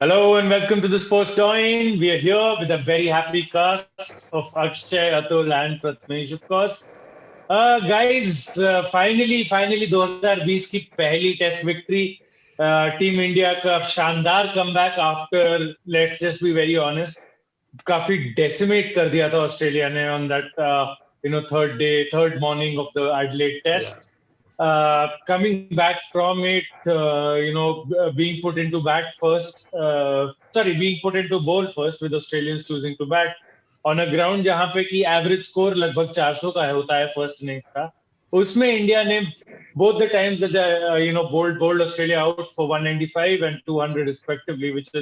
Hello and welcome to the Sports Join. We are here with a very happy cast of Akshay, Atul, and Pratmesh, of course. Finally 2020 की पहली test victory team India का शानदार comeback after let's just be very honest काफी decimate कर दिया था Australia ने on that third morning of the Adelaide test coming back from it, being put into being put into bowl first with Australians choosing to bat on a ground जहां पे की average score लगभग 400 का होता है first innings का. उसमें India ने both the times bowled Australia out for 195 and 200 respectively, which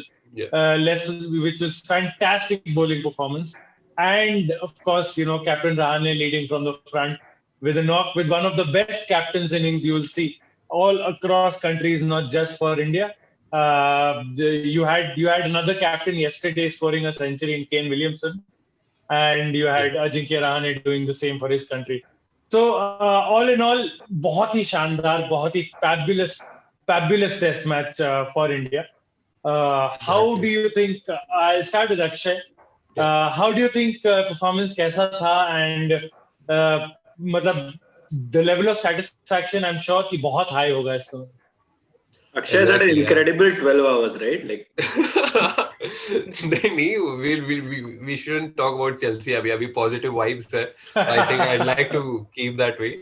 was fantastic bowling performance. And of course, Captain Rahane leading from the front with a knock, with one of the best captain's innings you will see all across countries, not just for India. You had another captain yesterday scoring a century in Kane Williamson, and you had Ajinkya Rahane doing the same for his country. So all in all, बहुत ही शानदार, बहुत ही fabulous test match for India. How do you think? I'll start with Akshay. How do you think performance कैसा था, and मतलब the level of satisfaction I'm sure कि बहुत high होगा इस समय. Akshay had an incredible 12 hours, right? Like, we shouldn't talk about Chelsea. Abhi positive vibes hai. I think I'd like to keep that way.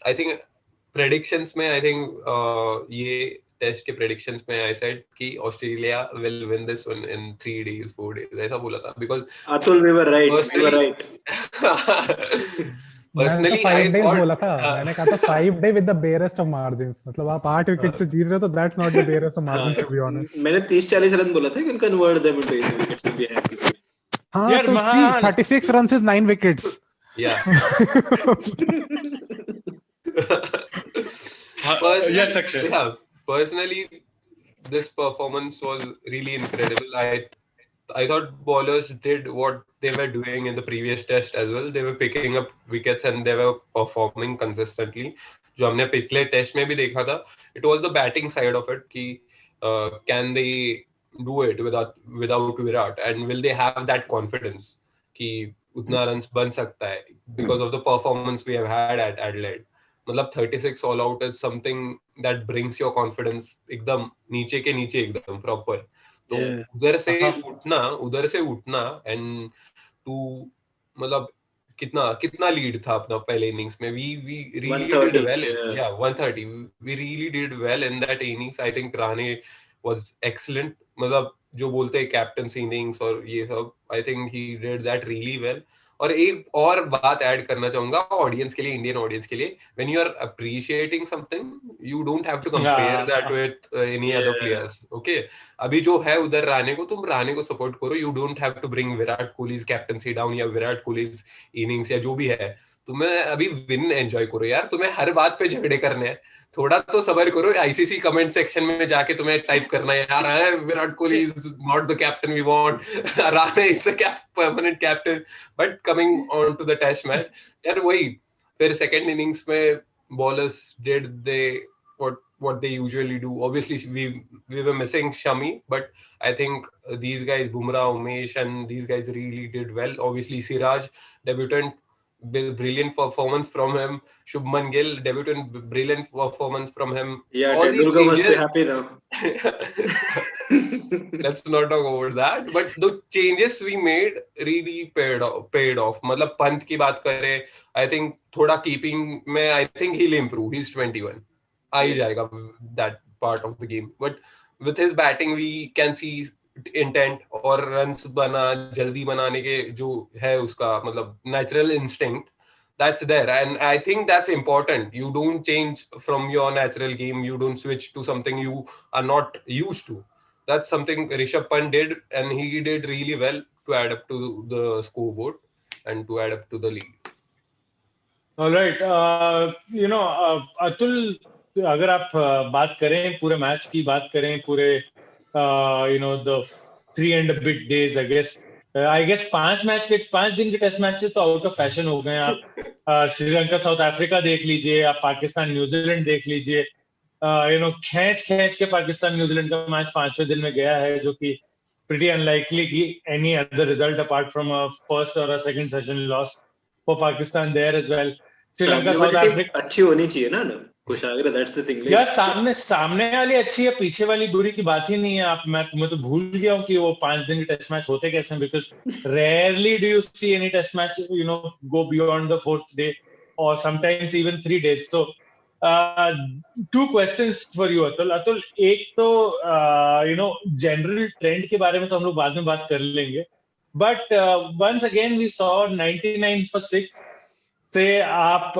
I think predictions mein, I think ye test ke predictions mein I said कि Australia will win this one in 3 days, 4 days. ऐसा बोला था because Atul, we were right. We were right. Personally, I thought बोला था, मैंने कहा था 5 day with the barest of margins. मतलब आप 8 विकेट से जीत रहे हो तो that's not the barest of margins to be honest. मैंने 30-40 रन बोला था, you can convert them into 8 wickets and be happy. हाँ तो 36 runs is 9 wickets. Yeah. Yes, Akshay. Yeah, personally, this performance was really incredible. I thought bowlers did what they were doing in the previous test as well. They were picking up wickets and they were performing consistently. जो हमने पिछले test में भी देखा था, it was the batting side of it कि can they do it without Virat, and will they have that confidence कि उतना runs बन सकता है because of the performance we have had at Adelaide. मतलब 36 all out is something that brings your confidence एकदम नीचे के नीचे एकदम proper. तो उधर से उठना एंड टू मतलब कितना लीड था अपना पहले इनिंग्स में. We really did well. 130 we really did well in that innings. I think Rane was excellent. मतलब जो बोलते हैं कैप्टन इनिंग्स और ये सब, I think he did that really well. और एक और बात ऐड करना चाहूंगा ऑडियंस के लिए, इंडियन ऑडियंस के लिए, when you are appreciating something you don't have to compare that with any other players. Okay, अभी जो है उधर राणे को, तुम राणे को सपोर्ट करो. You don't have to bring Virat Kohli's captaincy down या विराट कोहलीज इनिंग्स या जो भी है. तुम्हें अभी विन एंजॉय करो यार. तुम्हें हर बात पे झगड़े करने हैं, थोड़ा तो सबर करो. आईसीसी कमेंट सेक्शन में जाके तुम्हें टाइप करना है यार Virat Kohli is not the captain we want, Rane is the permanent captain. But coming on to the test match यार, वही फिर सेकंड इनिंग्स में bowlers did they what they usually do. Obviously we were missing Shami, but I think these guys, Bumrah, Umesh, and these guys really did well. Obviously Siraj, debutant, brilliant performance from him. Shubman Gill, debutant, brilliant performance from him. Yeah, all these changes must be happy now. Let's not talk about that, but the changes we made really paid off. मतलब पंत की बात करें, I think थोड़ा keeping में I think he'll improve. He's 21. आ ही जाएगा that part of the game. But with his batting we can see intent और runs जल्दी बनाने के जो है उसका मतलब natural instinct that's there, and I think that's important. You don't change from your natural game. You don't switch to something you are not used to. That's something Rishabh Pant did, and he did really well to add up to the scoreboard and to add up to the lead. All right, Atul, अगर आप बात करें पूरे match की, बात करें पूरे the 3 and a bit days, I guess 5 दिन के टेस्ट मैचेस तो आउट ऑफ फैशन हो गए. आप श्रीलंका साउथ अफ्रीका देख लीजिए, आप पाकिस्तान न्यूजीलैंड देख लीजिए, खींच के पाकिस्तान न्यूजीलैंड का मैच 5वें दिन में गया है, जो कि pretty unlikely कि any other result apart from a first or a second session loss for Pakistan there as well. Sri Lanka south Africa अच्छी होनी चाहिए ना कुशाग्र, that's the thing. यार सामने वाली अच्छी है, पीछे वाली बुरी की बात ही नहीं है. मैं तो भूल गया हूँ कि वो 5 दिन के टेस्ट मैच होते कैसे हैं, because rarely do you see any test match go beyond the 4th day or sometimes even 3 days. So 2 questions for you, Atul. एक तो जनरल ट्रेंड के बारे में तो हम लोग बाद में बात कर लेंगे, but once again we saw 99 for 6 से आप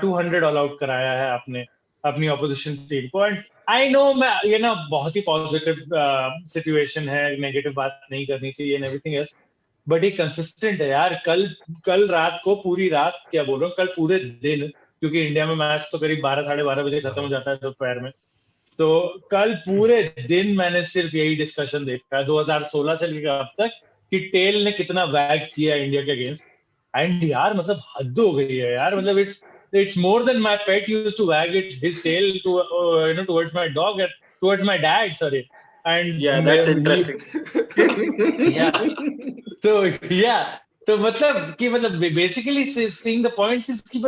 200 ऑल आउट कराया है आपने अपनी ऑपोजिशन टीम को. एंड आई नो ये ना बहुत ही पॉजिटिव सिचुएशन है, नेगेटिव बात नहीं करनी चाहिए एंड एवरीथिंग एल्स, बट ये कंसिस्टेंट है यार. कल रात को, पूरी रात क्या बोल रहा हूँ, कल पूरे दिन, क्योंकि इंडिया में मैच तो करीब 12-12:30 बजे खत्म हो जाता है दोपहर में, तो कल पूरे दिन मैंने सिर्फ यही डिस्कशन देखा है 2016 से लेकर अब तक कि टेल ने कितना वैग किया इंडिया के अगेंस्ट. एंड यार मतलब हद हो गई है यार. मतलब it's more than my pet used to wag his tail to towards my dog and towards my dad, sorry. And yeah, that's interesting. तो मतलब basically seeing the point is कि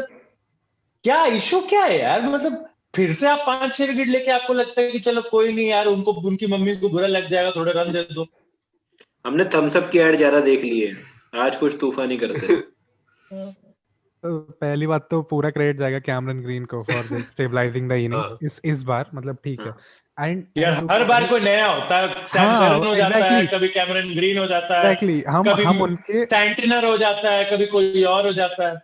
क्या इशू क्या है यार. मतलब फिर से आप 5-6 विकेट लेके आपको लगता है कि चलो कोई नहीं यार, उनकी मम्मी को बुरा लग जाएगा, थोड़े रन दे दो. हमने थम्स अप की ऐड ज्यादा देख ली है, आज कुछ तूफान ही करते. पहली बात तो पूरा क्रेडिट जाएगा कैमरन ग्रीन को फॉर स्टेबलाइजिंग द इनिंग्स इस बार. मतलब ठीक है. एंड यार हर बार कोई नया होता है, सैम करन हो जाता है, कभी कैमरन ग्रीन हो जाता है, हम उनके सैंटिनर हो जाता है, कभी कोई और हो जाता है.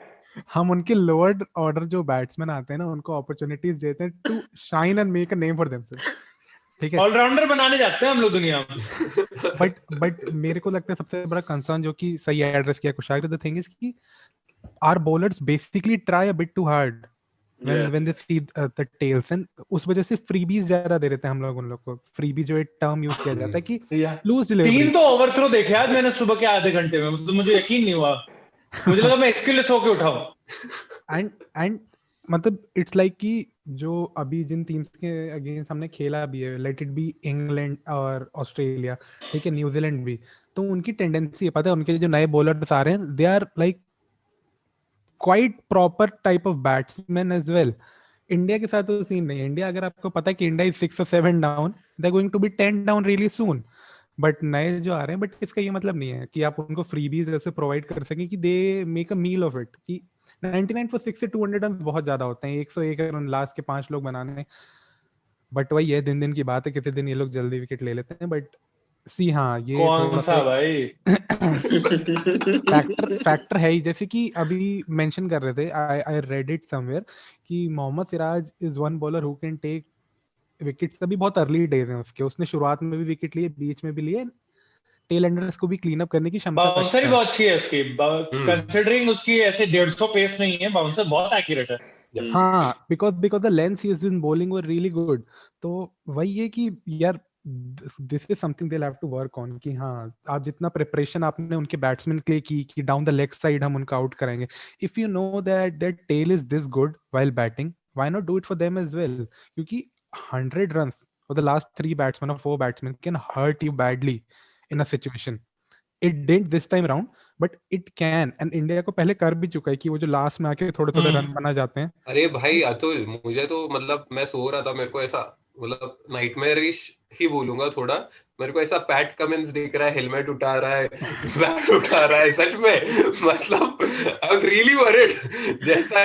हम उनके लोअर ऑर्डर जो बैट्समैन आते हैं ना, उनको अपॉर्चुनिटीज देते हैं to shine and make a name for themselves. ठीक है, ऑलराउंडर बनाने जाते हैं हम लोग दुनिया में. बट मेरे को लगता है सबसे बड़ा कंसर्न जो कि सही एड्रेस किया कुशाग्र, द थिंग इज कि our bowlers basically try a bit too hard when they see the tails, and उस वजह से freebies ज्यादा दे देते हैं हम लोग उन लोग को. freebie जो एक term यूज किया जाता है कि lose delivery. 3 तो ओवरथ्रो देखे आज मैंने सुबह के आधे घंटे में, तो मुझे यकीन नहीं हुआ. मुझे लगा मैं इसके लिए सो के उठाऊं. एंड मतलब इट्स लाइक कि जो अभी जिन टीम्स के अगेंस्ट हमने खेला भी है, लेट इट बी इंग्लैंड और ऑस्ट्रेलिया, ठीक है, न्यूजीलैंड भी, तो उनकी टेंडेंसी है, पता है, उनके जो नए बॉलर्स आ रहे हैं, they are like quite proper type of batsmen as well. India के साथ तो सीन नहीं है. इंडिया, अगर आपको पता है कि India is 6 or 7 down, they are going to be 10 down really soon. But नए जो आ रहे हैं, बट इसका ये मतलब नहीं है कि आप उनको फ्रीबीज ऐसे प्रोवाइड कर सकें कि they make a meal of it. कि 99 for 6 से 200 रन बहुत ज्यादा होते हैं, 101 रन लास्ट के 5 लोग बनाने. बट वही है, दिन की बात है, किसी दिन ये लोग जल्दी विकेट ले लेते हैं. बट सी हाँ, ये कौन सा भाई फैक्टर है ही. जैसे कि अभी मेंशन कर रहे थे, आई रेड इट समवेयर कि Mohammed Siraj is one bowler who can take wickets. अभी बहुत अर्ली डेज हैं उसके, उसने शुरुआत में भी विकेट लिए, बीच में भी लिए, टेल एंडर्स को भी क्लीन अप करने की क्षमता है. बाउंसर बहुत अच्छी है उसकी, कंसीडरिंग उसकी ऐसे 150 पेस नहीं है, बाउंसर बहुत एक्यूरेट है. हाँ, because the lengths he has been bowling were really good. तो वही है कि यार this is something they'll have to work on कि हाँ, आप जितना प्रिपरेशन आपने उनके बैट्समैन के लिए की डाउन द लेग साइड हम उनका आउट करेंगे. If you know that their tail is this good while batting, why not do it for them as well? क्योंकि 100 runs for the last 3 batsmen or 4 batsmen can hurt you badly in a situation. It didn't this time around, but it can. and India को पहले कर भी चुका है कि वो जो लास्ट में आके थोड़े रन बना जाते हैं. अरे भाई अतुल, मुझे तो मतलब मैं सो रहा था, मेरे को ऐसा मतलब नाइटमेरिश ही बोलूंगा थोड़ा, मेरे को ऐसा पैट कमिंस दिख रहा है, हेलमेट उठा रहा है, बैट उठा रहा है, सच में. मतलब आई वाज रियली वरीड. जैसा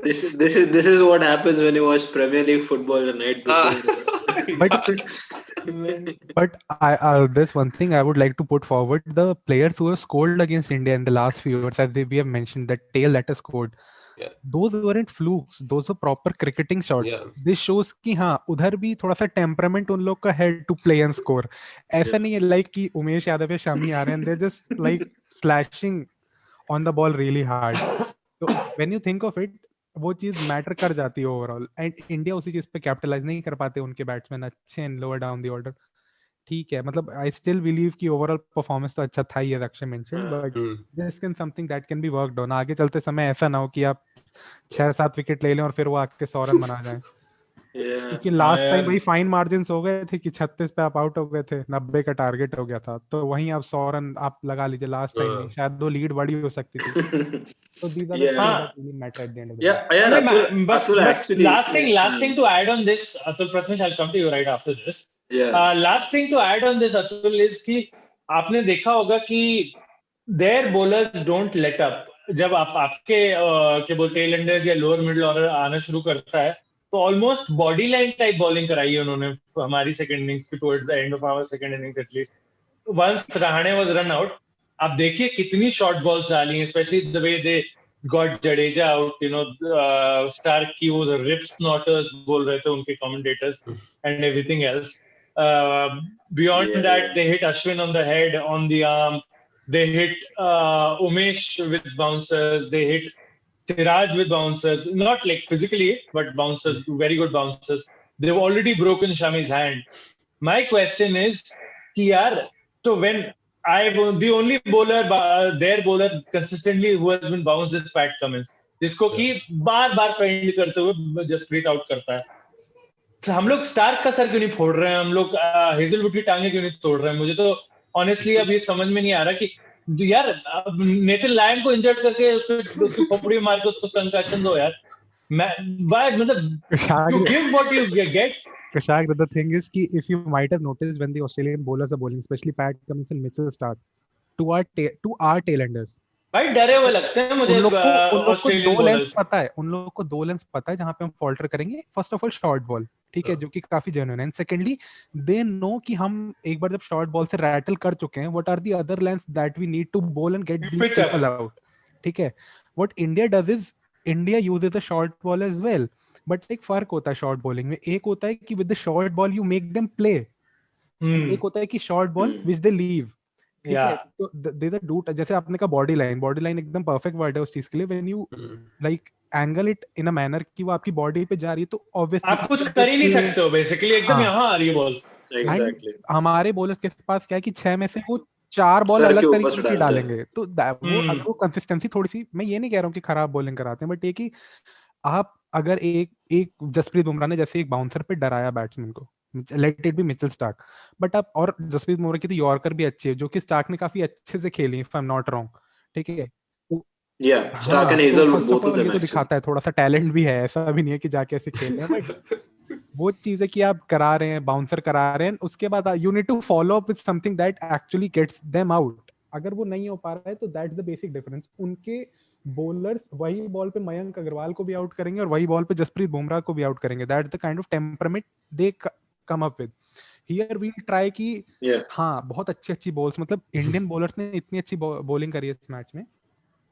this is what happens when you watch Premier League football the night before. But there's one thing I would like to put forward: the players who have scored against India in the last few years, as we have mentioned, that tail that has scored, those weren't flukes, those are proper cricketing shots. This shows कि हाँ, उधर भी थोड़ा सा temperament उन लोग का है to play and score. ऐसा नहीं है लाइक कि उमेश यादव या शामी आ रहे हैं, they're just like slashing on the ball really hard. So when you think of it, वो चीज मैटर कर जाती है ओवरऑल. एंड इंडिया उसी चीज पे कैपिटलाइज नहीं कर पाते, उनके बैट्समैन अच्छे हैं लोअर डाउन द ऑर्डर. ठीक है, मतलब आई स्टिल बिलीव कि ओवरऑल परफॉर्मेंस तो अच्छा था ही, as Akshay mention, but this can something that can be worked on. आगे चलते समय ऐसा ना हो कि आप 6-7 विकेट ले लें और फिर वो आके 100 रन बना जाए. क्योंकि लास्ट टाइम वही फाइन मार्जिन्स हो गए थे कि 36 पे आप आउट हो गए थे, 90 का टारगेट हो गया था, तो वहीं आप 100 रन आप लगा लीजिए लास्ट टाइम भी, शायद दो लीड बड़ी हो सकती थी. So these are the things that really matter at the end of the day. Yeah, Atul actually. Last thing to add on this, Atul, Prathamesh, I'll come to you right after this. Yeah. Last thing to add on this, Atul, is कि आपने देखा होगा कि their bowlers don't let up. जब आपके क्या बोलते हैं टेलएंडर्स या लोअर मिडिल ऑर्डर आना शुरू करता है, तो almost body line type bowling कराई है उन्होंने हमारी सेकंड इनिंग्स की, towards the end of our second innings at least. Once Rahane was run out, आप देखिए कितनी शॉर्ट बॉल्स डाली हैं, specially the way they got Jadeja out, Starc की वो रिप स्नॉटर्स बोल रहे थे उनके commentators and everything else. Beyond that, they hit Ashwin on the head, on the arm. They hit Umesh with bouncers. They hit Siraj with bouncers. Not like physically, but bouncers, very good bouncers. They've already broken Shami's hand. My question is, so when the only bowler, their bowler consistently who has been bounced is Pat Cummins, जिसको कि बार-बार find करते हुए Jasprit out करता है. हम लोग Stark का सर क्यों नहीं फोड़ रहे हैं, हम लोग हेजलवुड की टांगे क्यों नहीं तोड़ रहे हैं? मुझे तो ऑनेस्टली अब ये समझ में नहीं आ रहा कि यार नेथन लायन को इंजर्ड करके उसकी खोपड़ी मार के उसको कंकशन दो यार. मतलब you give what you get. Kashag, the thing is कि if you might have noticed when the Australian bowlers are bowling, especially Pat Cummins and Mitchell Starc, to our tailenders, भाई डरे हुए लगते हैं मुझे. उन लोग को दो लेंस पता है, उन लोग को दो लेंस पता है जहां पे हम फॉल्टर करेंगे. First of all short ball, ठीक है, जो कि काफी जेन्युइन है. एंड सेकेंडली दे नो कि हम एक बार जब शॉर्ट बॉल से रैटल कर चुके हैं, what are the other lengths that we need to bowl and get these people out. ठीक है, what India does is India uses a short ball as well, but एक फर्क होता है शॉर्ट बॉलिंग में. एक होता है कि with the short ball you make them play, एक होता है कि short ball which they leave. ठीक है, तो दे द डू, जैसे आपने कहा बॉडी लाइन एकदम परफेक्ट वर्ड है उस चीज के लिए. When you like angle it in a manner कि वो आपकी बॉडी पे जा रही है, तो ऑब्वियसली आप कुछ कर ही नहीं सकते हो, बेसिकली एकदम यहां आ रही है बॉल. Exactly. हमारे बॉलर्स के पास क्या है कि 6 में से वो 4 बॉल अलग तरीके की डालेंगे. तो वो अगर वो कंसिस्टेंसी थोड़ी सी, मैं ये नहीं कह रहा हूँ कि खराब बॉलिंग कराते हैं, बट ये कि आप अगर एक जसप्रीत बुमराह ने जैसे एक बाउंसर पे डराया बैट्समैन को, let it be Mitchell Starc, but आप, और जसप्रीत बुमराह की तो यॉर्कर भी अच्छी है जो कि स्टार्क ने काफी अच्छे से खेली, if I am not wrong. ठीक है, Starc and Hazlewood both of them तो दिखाता है थोड़ा सा टैलेंट भी है, ऐसा भी नहीं है कि जाके ऐसे खेल रहे हैं. बट वो चीज है कि आप करा रहे हैं, बाउंसर करा रहे हैं, उसके बाद you need to follow up with something that actually gets them out. अगर वो नहीं हो पा रहा है तो दैट्स द बेसिक डिफरेंस. उनके बॉलर्स वही बॉल पे मयंक अग्रवाल को भी आउट करेंगे और वही बॉल पे जसप्रीत बुमराह को भी आउट करेंगे. That's the kind of temperament they come up with. Here we try कि हाँ, बहुत अच्छी बॉल्स, मतलब इंडियन बॉलर्स ने इतनी अच्छी बॉलिंग करी है इस मैच में,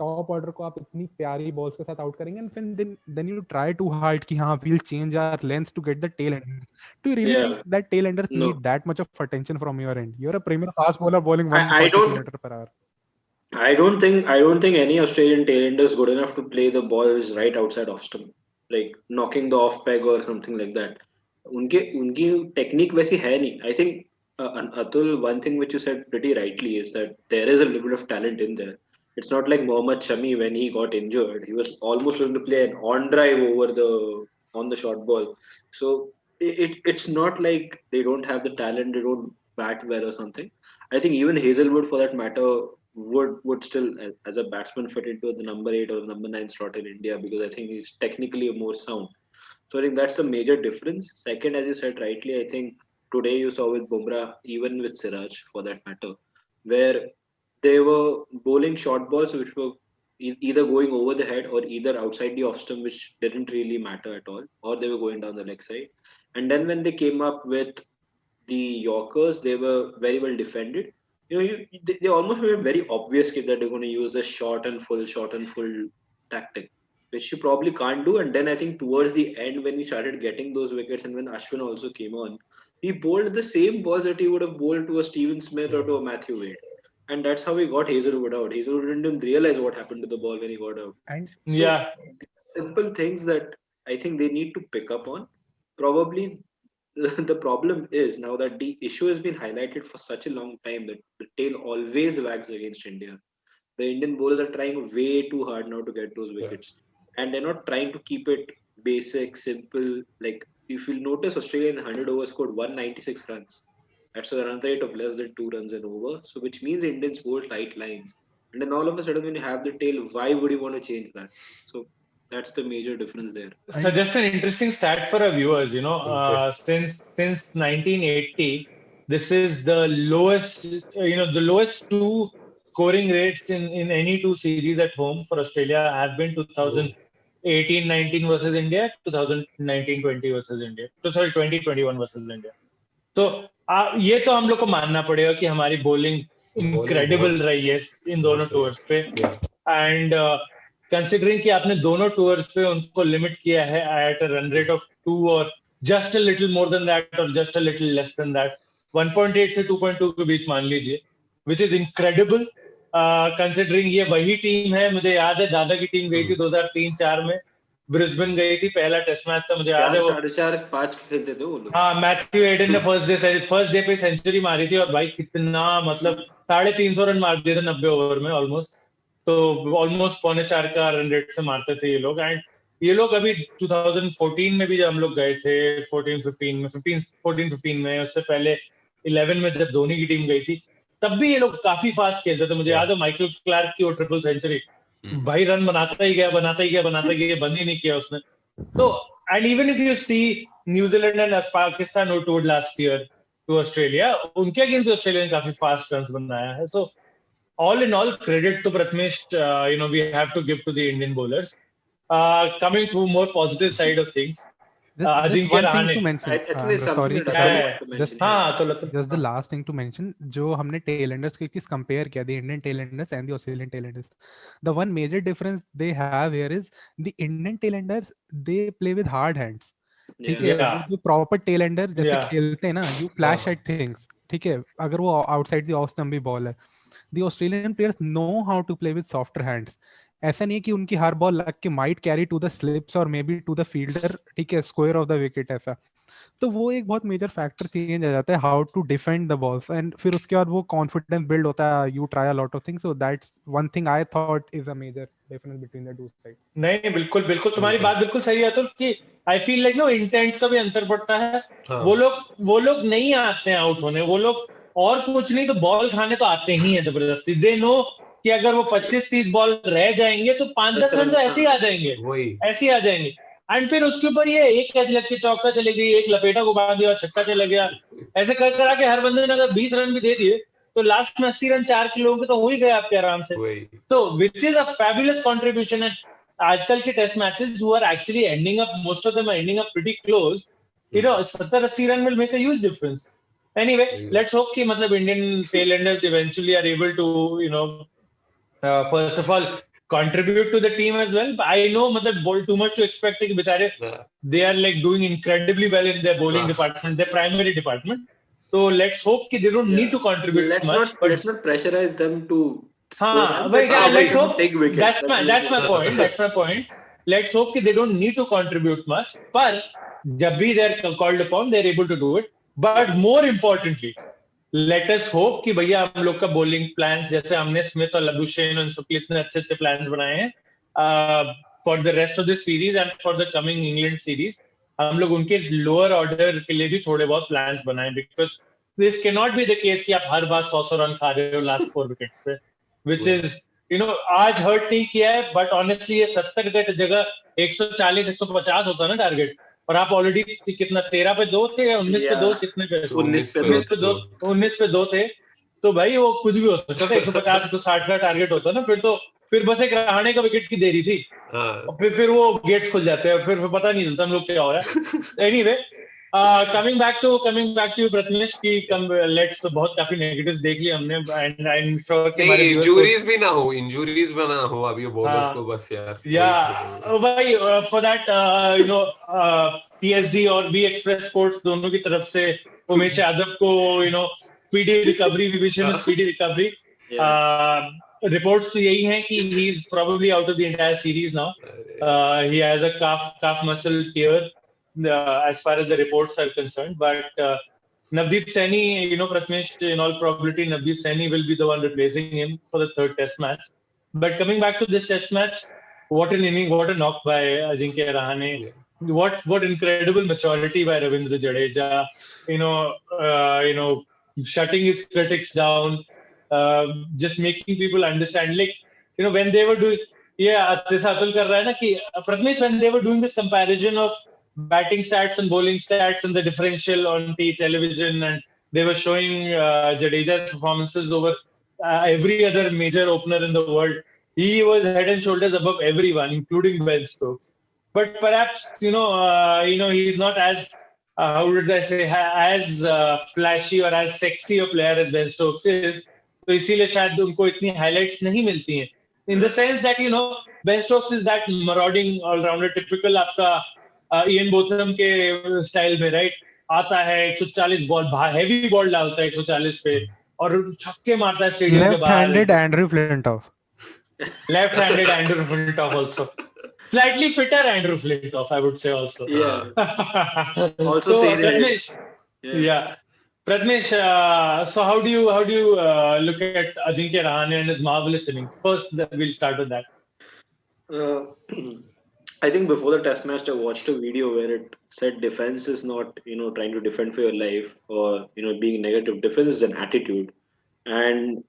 टॉप ऑर्डर को आप इतनी प्यारी बॉल्स के साथ आउट करेंगे, and then you try too hard कि हाँ we'll change our lens to get the tail enders. Do you really think that tail enders need that much of attention from your end? You are a premier fast bowler bowling 140 km/h. I don't think any Australian tailender is good enough to play the balls right outside off stump, like knocking the off peg or something like that. उनकी technique वैसी है नहीं. I think Atul, one thing which you said pretty rightly is that there is a little bit of talent in there. It's not like Mohammad Shami when he got injured. He was almost going to play an on drive on the short ball. So it's not like they don't have the talent, they don't bat well or something. I think even Hazelwood, for that matter, would still as a batsman fit into the number 8 or number 9 slot in India, because I think he's technically more sound. So I think that's a major difference. Second, as you said rightly, I think today you saw with Bumrah, even with Siraj for that matter, where they were bowling short balls which were either going over the head or either outside the off stump, which didn't really matter at all, or they were going down the leg side. And then when they came up with the Yorkers, they were very well defended. They almost made it very obvious that they're going to use a short and full tactic, which you probably can't do. And then I think towards the end, when we started getting those wickets, and when Ashwin also came on, he bowled the same balls that he would have bowled to a Steven Smith or to a Matthew Wade. And that's how we got Hazelwood out. Hazelwood didn't even realize what happened to the ball when he got out. And simple things that I think they need to pick up on. Probably the problem is now that the issue has been highlighted for such a long time that the tail always wags against India. The Indian bowlers are trying way too hard now to get those wickets. And they're not trying to keep it basic, simple, like if you'll notice, Australia in 100 overs scored 196 runs. That's a run rate of less than 2 runs an over. So which means Indians bowled tight lines. And then all of a sudden, when you have the tail, why would you want to change that? So that's the major difference there. So just an interesting stat for our viewers, since 1980, this is the lowest, the lowest two scoring rates in any two series at home for Australia have been 2018-19 versus India, 2019-20 versus India. So sorry, 2021 versus India. तो ये तो हम लोग को मानना पड़ेगा कि हमारी बॉलिंग इनक्रेडिबल रही है इन दोनों टूर्स पे एंड कंसिडरिंग कि आपने दोनों टूर्स पे उनको लिमिट किया है at a run rate of 2 or just a little more than that or just a little less than that 1.8 से 2.2 के बीच मान लीजिए व्हिच इज इनक्रेडिबल कंसिडरिंग ये वही टीम है मुझे याद है दादा की टीम गई थी 2003-4 में ब्रिस्बेन गई थी पहला टेस्ट मैच था मुझे याद है वो 4.5 खेलते थे वो लोग हाँ मैथ्यू हेडन ने फर्स्ट डे पे सेंचुरी मारी थी और भाई कितना मतलब 350 रन मार दिए थे 90 ओवर में ऑलमोस्ट तो ऑलमोस्ट 3.25 का रन रेट से मारते थे ये लोग एंड ये लोग अभी 2014 में भी जब हम लोग गए थे 14-15 में उससे पहले 11 में जब धोनी की टीम गई थी तब भी ये लोग काफी फास्ट खेलते थे मुझे याद है माइकल क्लार्क की वो ट्रिपल सेंचुरी भाई रन बनाता ही गया बंद ही नहीं किया उसने तो and even if you see New Zealand and Pakistan who toured last year to Australia उनके अगेंस्ट ऑस्ट्रेलिया ने काफी फास्ट रन्स बनाया है so all in all credit to Prathamesh we have to give to the Indian bowlers coming to more positive side of things just one thing to mention sorry just the last thing to mention जो हमने tailenders को एक चीज compare किया the Indian tailenders and the Australian tailenders the one major difference they have here is the Indian tailenders they play with hard hands ठीक है जो proper tailender जैसे खेलते हैं ना you flash at things ठीक है अगर वो outside the off stump भी ball है the Australian players know how to play with softer hands ऐसा नहीं कि उनकी हर बॉल लग के might carry to the slips और maybe to the fielder ठीक है स्क्वायर ऑफ द विकेट ऐसा तो वो एक बहुत मेजर फैक्टर चेंज आ जाता है how to defend the balls and फिर उसके बाद वो कॉन्फिडेंस बिल्ड होता है you try a lot of things so that's one thing I thought is a major difference between the two sides नहीं बिल्कुल तुम्हारी बात बिल्कुल सही है तो कि I feel like no intent का भी अंतर पड़ता है वो लोग नहीं आते हैं आउट होने वो लोग और कुछ नहीं तो बॉल खाने तो आते ही हैं जबरदस्ती दे नो कि अगर वो 25-30 बॉल रह जाएंगे तो 5-10 रन तो ऐसे ही आ जाएंगे एंड फिर उसके ऊपर ये एक कैच लग के चौका चले गई एक लपेटा को बांध दिया छक्का चला गया ऐसे कर करा के हर बंदे ने अगर 20 रन भी दे दिए तो लास्ट में 80 रन 4 किलो के तो हो ही गए आपके आराम से तो which is a fabulous contribution and आजकल के test matches who are actually ending up most of them are ending up pretty close 70-80 run will make a huge difference anyway let's hope कि मतलब Indian tailenders eventually are able to first of all contribute to the team as well but I know मतलब too much to expect कि बेचारे they are like doing incredibly well in their bowling department their primary department so let's hope कि they don't need to contribute let's not pressurize them to let's hope that's my point let's hope कि they don't need to contribute much पर जब भी they are called upon they are able to do it but more importantly let us hope कि भैया हम लोग का bowling plans जैसे हमने स्मिथ और लबुशेन और सबके इतने अच्छे प्लान्स बनाए हैं for the rest of the series and for the coming England series हम लोग उनके लोअर ऑर्डर के लिए भी थोड़े बहुत प्लान्स बनाए because this can not be the case कि आप हर बार 100 रन खा रहे हो लास्ट 4 विकेट्स पे व्हिच इज आज हर्ट नहीं किया है बट ऑनेस्टली ये 70 के जगह 140-150 होता ना टारगेट और आप ऑलरेडी कितना 13 पे 2 थे या 19 पे 2 कितने पे 19 पे 2 थे तो भाई वो कुछ भी हो सकता था 150-160 का टारगेट होता ना फिर बस एक रहाणे का विकेट की देरी थी और फिर वो गेट्स खुल जाते हैं फिर पता नहीं चलता हम लोग क्या हो रहा है anyway coming back to you Prathamesh की लेट्स तो बहुत काफी नेगेटिव्स देख लिए हमने एंड आई एम श्योर कि हमारे इंजरीज भी ना हो अभी ये बॉलर्स को बस यार भाई फॉर दैट TSD और वी एक्सप्रेस स्पोर्ट्स दोनों की तरफ से उमेश यादव को speedy recovery we wish him speedy recovery reports तो यही हैं कि he is probably out of the entire series now he has a calf muscle tear as far as the reports are concerned but Navdeep Saini Prathamesh in all probability Navdeep Saini will be the one replacing him for the third test match but coming back to this test match what an inning what a knock by Ajinkya Rahane what incredible maturity by Ravindra Jadeja. Shutting his critics down, just making people understand. Like, when they were doing, जैसा अतुल कर रहा है ना कि Prathamesh, when they were doing this comparison of batting stats and bowling stats and the differential on the television, and they were showing Jadeja's performances over every other major opener in the world. He was head and shoulders above everyone, including Ben Stokes. But perhaps he's not as how would I say as flashy or as sexy a player as Ben Stokes is. तो इसीलिए शायद उनको इतनी highlights नहीं मिलती हैं. In the sense that Ben Stokes is that marauding all-rounder, typical आपका Ian Botham के style में, right? आता है 140 बॉल, heavy ball डालता है 140 पे और छक्के मारता है स्टेडियम के बाहर. Left-handed Andrew Flintoff. Left-handed Andrew Flintoff also. Slightly fitter Andrew Flintoff, I would say also. Yeah. Also So, say that. Prathamesh, yeah. Prathamesh, so how do you look at Ajinkya Rahane and his marvelous innings? First, we'll start with that. I think before the test match, I watched a video where it said defense is not, trying to defend for your life or, being negative. Defense is an attitude. And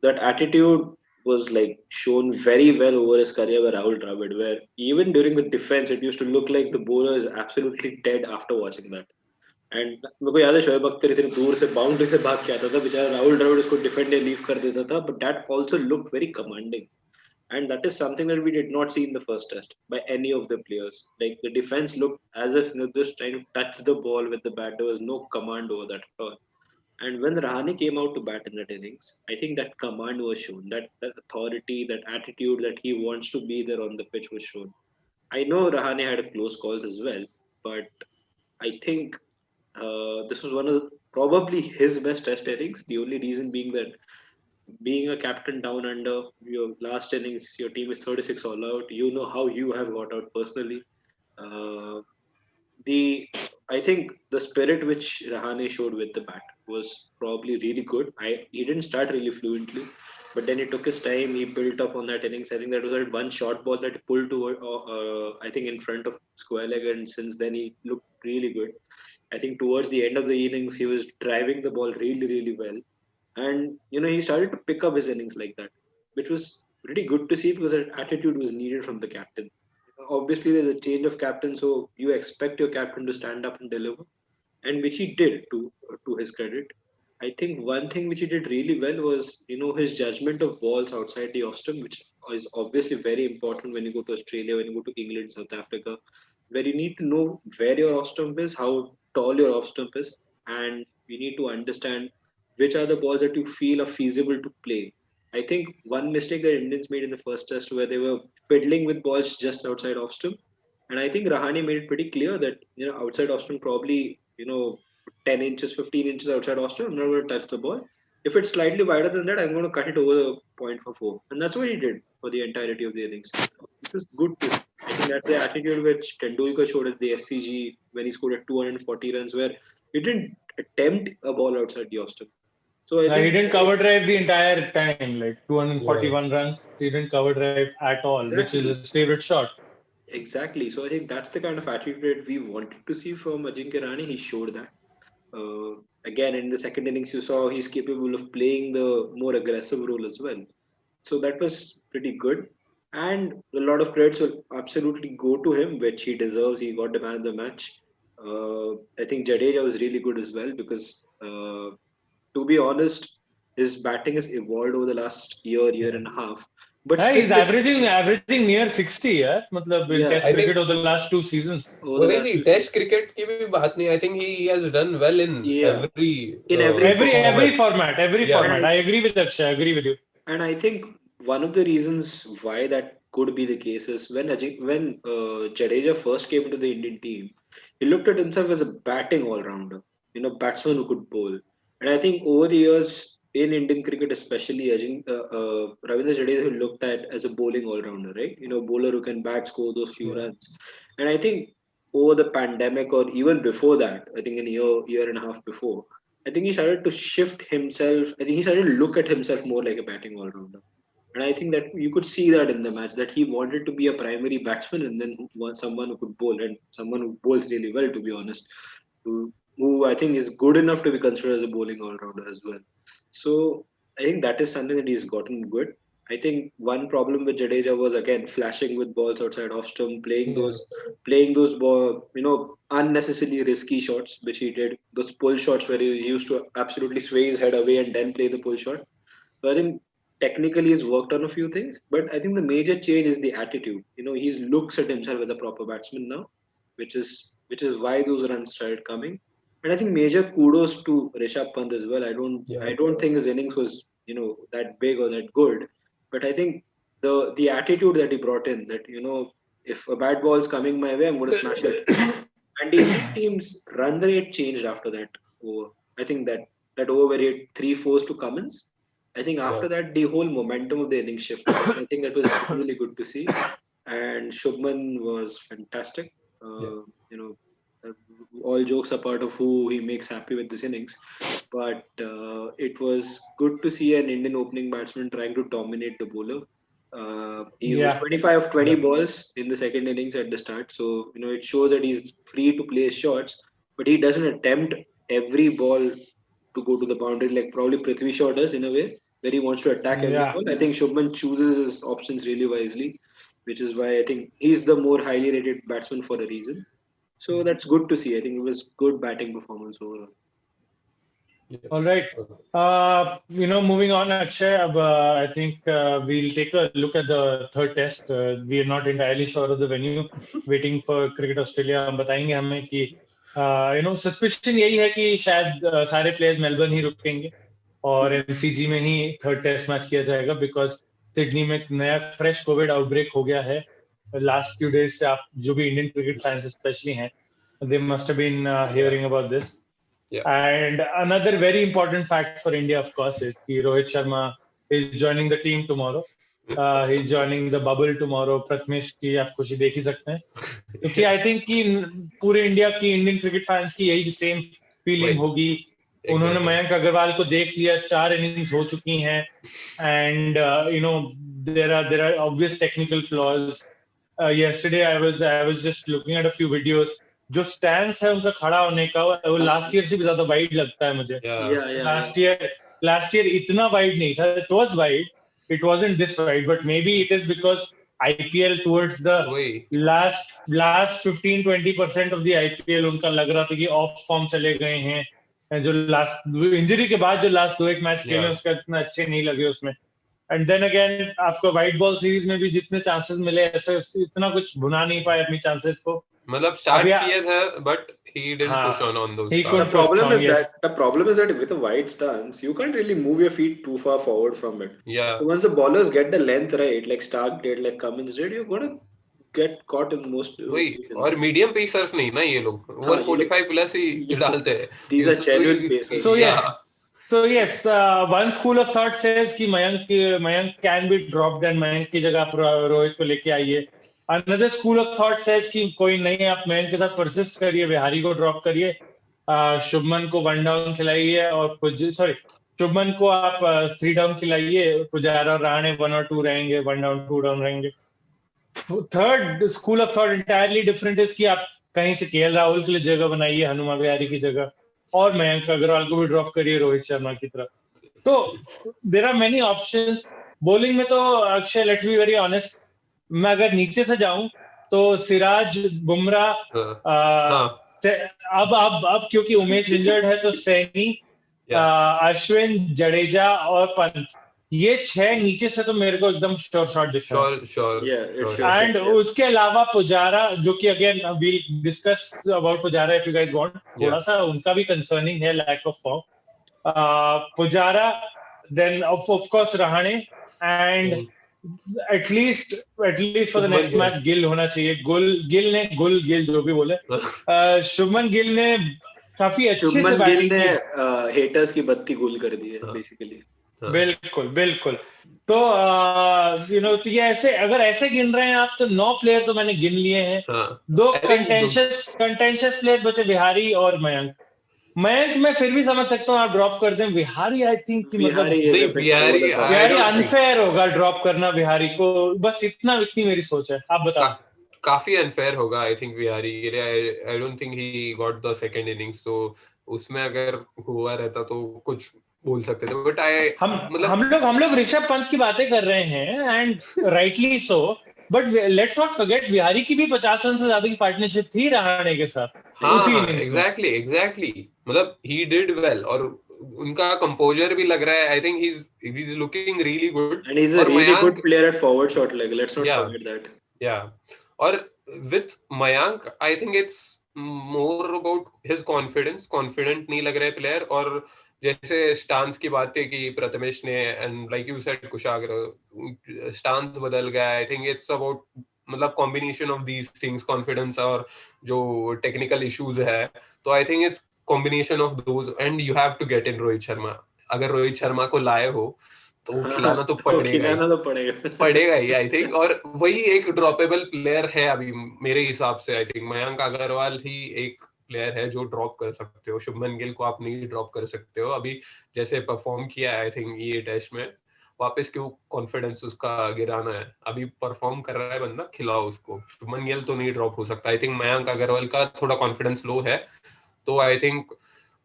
that attitude was like shown very well over his career by Rahul Dravid, where even during the defense, it used to look like the bowler is absolutely dead after watching that. And मेरे को याद है शोएब अख्तर इतनी दूर से boundary से भाग के आता था, बेचारा राहुल द्रविड़ उसको डिफेंड लीव कर देता था, but that also looked very commanding. And that is something that we did not see in the first test by any of the players. Like the defense looked as if just trying to touch the ball with the bat. There was no command over that at all. And when Rahane came out to bat in that innings, I think that command was shown. That authority, that attitude that he wants to be there on the pitch was shown. I know Rahane had close calls as well, but I think this was one of probably his best test innings. The only reason being that being a captain down under, your last innings, your team is 36 all out. You know how you have got out personally. I think the spirit which Rahane showed with the bat was probably really good. He didn't start really fluently, but then he took his time. He built up on that innings. I think that was that one short ball that he pulled toward, I think in front of square leg, and since then he looked really good. I think towards the end of the innings, he was driving the ball really, really well. And, he started to pick up his innings like that, which was pretty good to see because that attitude was needed from the captain. Obviously, there's a change of captain, so you expect your captain to stand up and deliver, and which he did to his credit. I think one thing which he did really well was, his judgment of balls outside the off stump, which is obviously very important when you go to Australia, when you go to England, South Africa, where you need to know where your off stump is, how tall your off stump is, and you need to understand which are the balls that you feel are feasible to play. I think one mistake that Indians made in the first test where they were fiddling with balls just outside off stump, and I think Rahane made it pretty clear that outside off stump probably 10 inches, 15 inches outside off stump, I'm not going to touch the ball. If it's slightly wider than that, I'm going to cut it over the point for 4, and that's what he did for the entirety of the innings. It was good to see. I think that's the attitude which Tendulkar showed at the SCG when he scored at 240 runs, where he didn't attempt a ball outside the off stump. So I think he didn't cover drive the entire time, like 241 runs. He didn't cover drive at all, which is his favorite shot. Exactly. So I think that's the kind of attitude that we wanted to see from Ajinkya Rahane. He showed that. Again, in the second innings, you saw he's capable of playing the more aggressive role as well. So that was pretty good. And a lot of credits will absolutely go to him, which he deserves. He got the man of the match. I think Jadeja was really good as well because, to be honest, his batting has evolved over the last year and a half. But he's averaging near 60, yeah? In Test cricket over the last 2 seasons. Test cricket की भी बात नहीं. I think he has done well in every format. I agree with Akshay. I agree with you. And I think one of the reasons why that could be the case is when Jadeja first came to the Indian team, he looked at himself as a batting all-rounder, batsman who could bowl. And I think over the years in Indian cricket, especially, Ravindra Jadeja looked at as a bowling all-rounder, right? Bowler who can bat, score those few runs. And I think over the pandemic or even before that, I think in a year and a half before, I think he started to shift himself. I think he started to look at himself more like a batting all-rounder. And I think that you could see that in the match, that he wanted to be a primary batsman and then someone who could bowl, and someone who bowls really well, to be honest, who I think is good enough to be considered as a bowling all-rounder as well. So I think that is something that he's gotten good. I think one problem with Jadeja was again flashing with balls outside off stump, playing those ball, unnecessarily risky shots, which he did. Those pull shots where he used to absolutely sway his head away and then play the pull shot. So I think technically he's worked on a few things, but I think the major change is the attitude. He looks at himself as a proper batsman now, which is why those runs started coming. And I think major kudos to Rishabh Pant as well. I don't think his innings was that big or that good, but I think the attitude that he brought in, that if a bad ball is coming my way, I'm going to smash it. And the Indian team's run rate changed after that over. I think that over where he had 3 fours to Cummins. I think after that, the whole momentum of the innings shifted. I think that was really good to see. And Shubman was fantastic. All jokes apart of who he makes happy with this innings. But it was good to see an Indian opening batsman trying to dominate the bowler. He was 25 of 20 balls in the second innings at the start. So, it shows that he's free to play his shots, but he doesn't attempt every ball to go to the boundary like probably Prithvi Shaw does, in a way, where he wants to attack every ball. I think Shubman chooses his options really wisely, which is why I think he's the more highly rated batsman for a reason. So that's good to see. I think it was good batting performance overall. All right. Moving on, Akshay, I think we'll take a look at the third test. We are not entirely sure of the venue. Waiting for Cricket Australia. हम बताएंगे हमें कि suspicion यही है कि शायद सारे players Melbourne ही रुकेंगे और MCG में ही थर्ड टेस्ट मैच किया जाएगा, बिकॉज सिडनी में नया फ्रेश कोविड आउटब्रेक हो गया है. लास्ट फ्यू डेज से आप जो भी इंडियन क्रिकेट फैंस स्पेशली हैं, they must have been hearing about this. And another very important fact for India, of course, is that Rohit Sharma is joining the team tomorrow. He's joining the bubble tomorrow. Prathamesh की आप खुशी देख ही सकते हैं, क्योंकि I think कि पूरे India की इंडियन क्रिकेट फैंस की यही सेम फीलिंग होगी. उन्होंने मयंक अग्रवाल को देख लिया, 4 इनिंग्स हो चुकी हैं, and there are obvious technical flaws. Yesterday I was just looking at a few videos. जो स्टैंस है उनका खड़ा होने का, वो लास्ट ईयर से भी ज्यादा वाइड लगता है मुझे. लास्ट ईयर इतना वाइड नहीं था. It was wide, it wasn't this wide, but may be it is because IPL towards the last 15-20% of the IPL उनका लग रहा था कि ऑफ फॉर्म चले गए हैं. जो लास्ट इंजरी के बाद जो लास्ट 2-1 मैच खेले उसका इतना अच्छे नहीं लगे उसमें. एंड देन अगेन आपको व्हाइट बॉल सीरीज में भी जितने चांसेस मिले, ऐसे इतना कुछ भुना नहीं पाए अपनी चांसेस को. मतलब स्टार्ट किया था, but he didn't push on those. The problem is that with a wide stance, you can't really move your feet too far forward from it. Yeah. So once the ballers get the length right, like Stark did, like Cummins did, you're gonna get caught in most. और medium pacers नहीं ना ये लोग, 145 plus ही डालते हैं. These are genuine pacers. So yes, one school of thought says कि Mayank can be dropped and Mayank की जगह आप रोहित को लेके आइए. Another school of thought says कि कोई नहीं, आप मयंक के साथ परसिस्ट करिए, बिहारी को ड्रॉप करिए, शुभमन को 1 डाउन खिलाइए, और शुभमन को आप 3 डाउन खिलाइए, पुजारा और रहाणे 1 और 2 रहेंगे, 1 डाउन 2 डाउन रहेंगे. Third school of thought entirely different है कि आप कहीं से KL राहुल के लिए जगह बनाइए हनुमा विहारी की जगह, और मयंक अग्रवाल को भी ड्रॉप करिए रोहित शर्मा की तरह. तो there are many options. Bowling में तो Akshay, let's be very honest, मैं अगर नीचे से जाऊं तो सिराज, बुमराह, अब क्योंकि उमेश इंजर्ड है तो सैनी, अश्विन, जडेजा और पंत, ये 6 नीचे से तो मेरे को एकदम श्योर शॉट दिखता है. एंड उसके अलावा पुजारा, जो कि again we'll discuss about Pujara if you guys want, थोड़ा सा उनका भी कंसर्निंग है lack of form. Pujara, then of course Rahane, and at least for the next match Gill होना चाहिए. गिल जो भी बोले, शुभमन गिल ने काफी अच्छे से बैटिंग की. हेटर्स की बत्ती गुल कर दी है बेसिकली. बिल्कुल. तो तो ये ऐसे, अगर ऐसे गिन रहे हैं आप, तो 9 प्लेयर तो मैंने गिन लिए हैं. 2 कंटेंशियस प्लेयर बचे, बिहारी और मयंक. मैं फिर भी समझ सकता हूँ आप ड्रॉप कर दें विहारी। आई थिंक कि मतलब Vihari is a bit Vihari, over the top. I Vihari don't think- unfair होगा ड्रॉप करना विहारी को, बस इतनी मेरी सोच है, आप बताओ। काफी अनफेयर होगा आई थिंक विहारी के लिए। I don't think he got the second innings, तो उसमें अगर हुआ रहता तो कुछ बोल सकते थे, बट हम लोग ऋषभ पंत की बातें कर रहे हैं and rightly so, but let's not forget Vihari की भी 50 रन से ज्यादा की पार्टनरशिप थी रहाणे के साथ उसी हाँ इनिंग्स में। एग्जैक्टली मतलब ही डिड वेल, और उनका कंपोजर भी लग रहा है। आई think he is looking really good, And he's a और really Mayank, good player at forward shot leg. Let's not Yeah. forget that. और with Mayank I think it's more about his confidence. Confident नहीं लग रहा है प्लेयर, और जैसे stance की बात है कि प्रथमेश ने and like you said Kushagra stance बदल गया। आई थिंक इट्स अबाउट मतलब combination of these things, confidence और जो टेक्निकल इश्यूज है। तो I think it's combination of those, and you have to get in Rohit Sharma. अगर रोहित शर्मा को लाए हो तो खिलाना तो पड़ेगा ही आई थिंक। और वही एक ड्रॉपेबल प्लेयर है अभी मेरे हिसाब से। आई थिंक मयंक अग्रवाल ही एक प्लेयर है जो ड्रॉप कर सकते हो। शुभमन गिल को आप नहीं ड्रॉप कर सकते हो अभी, जैसे परफॉर्म किया है आई थिंक ये टेस्ट में। वापस क्यों कॉन्फिडेंस उसका गिराना है? अभी परफॉर्म कर रहा है बंदा, खिलाओ उसको। शुभमन गिल तो नहीं ड्रॉप हो सकता। आई थिंक मयंक अग्रवाल का थोड़ा कॉन्फिडेंस लो है, तो आई थिंक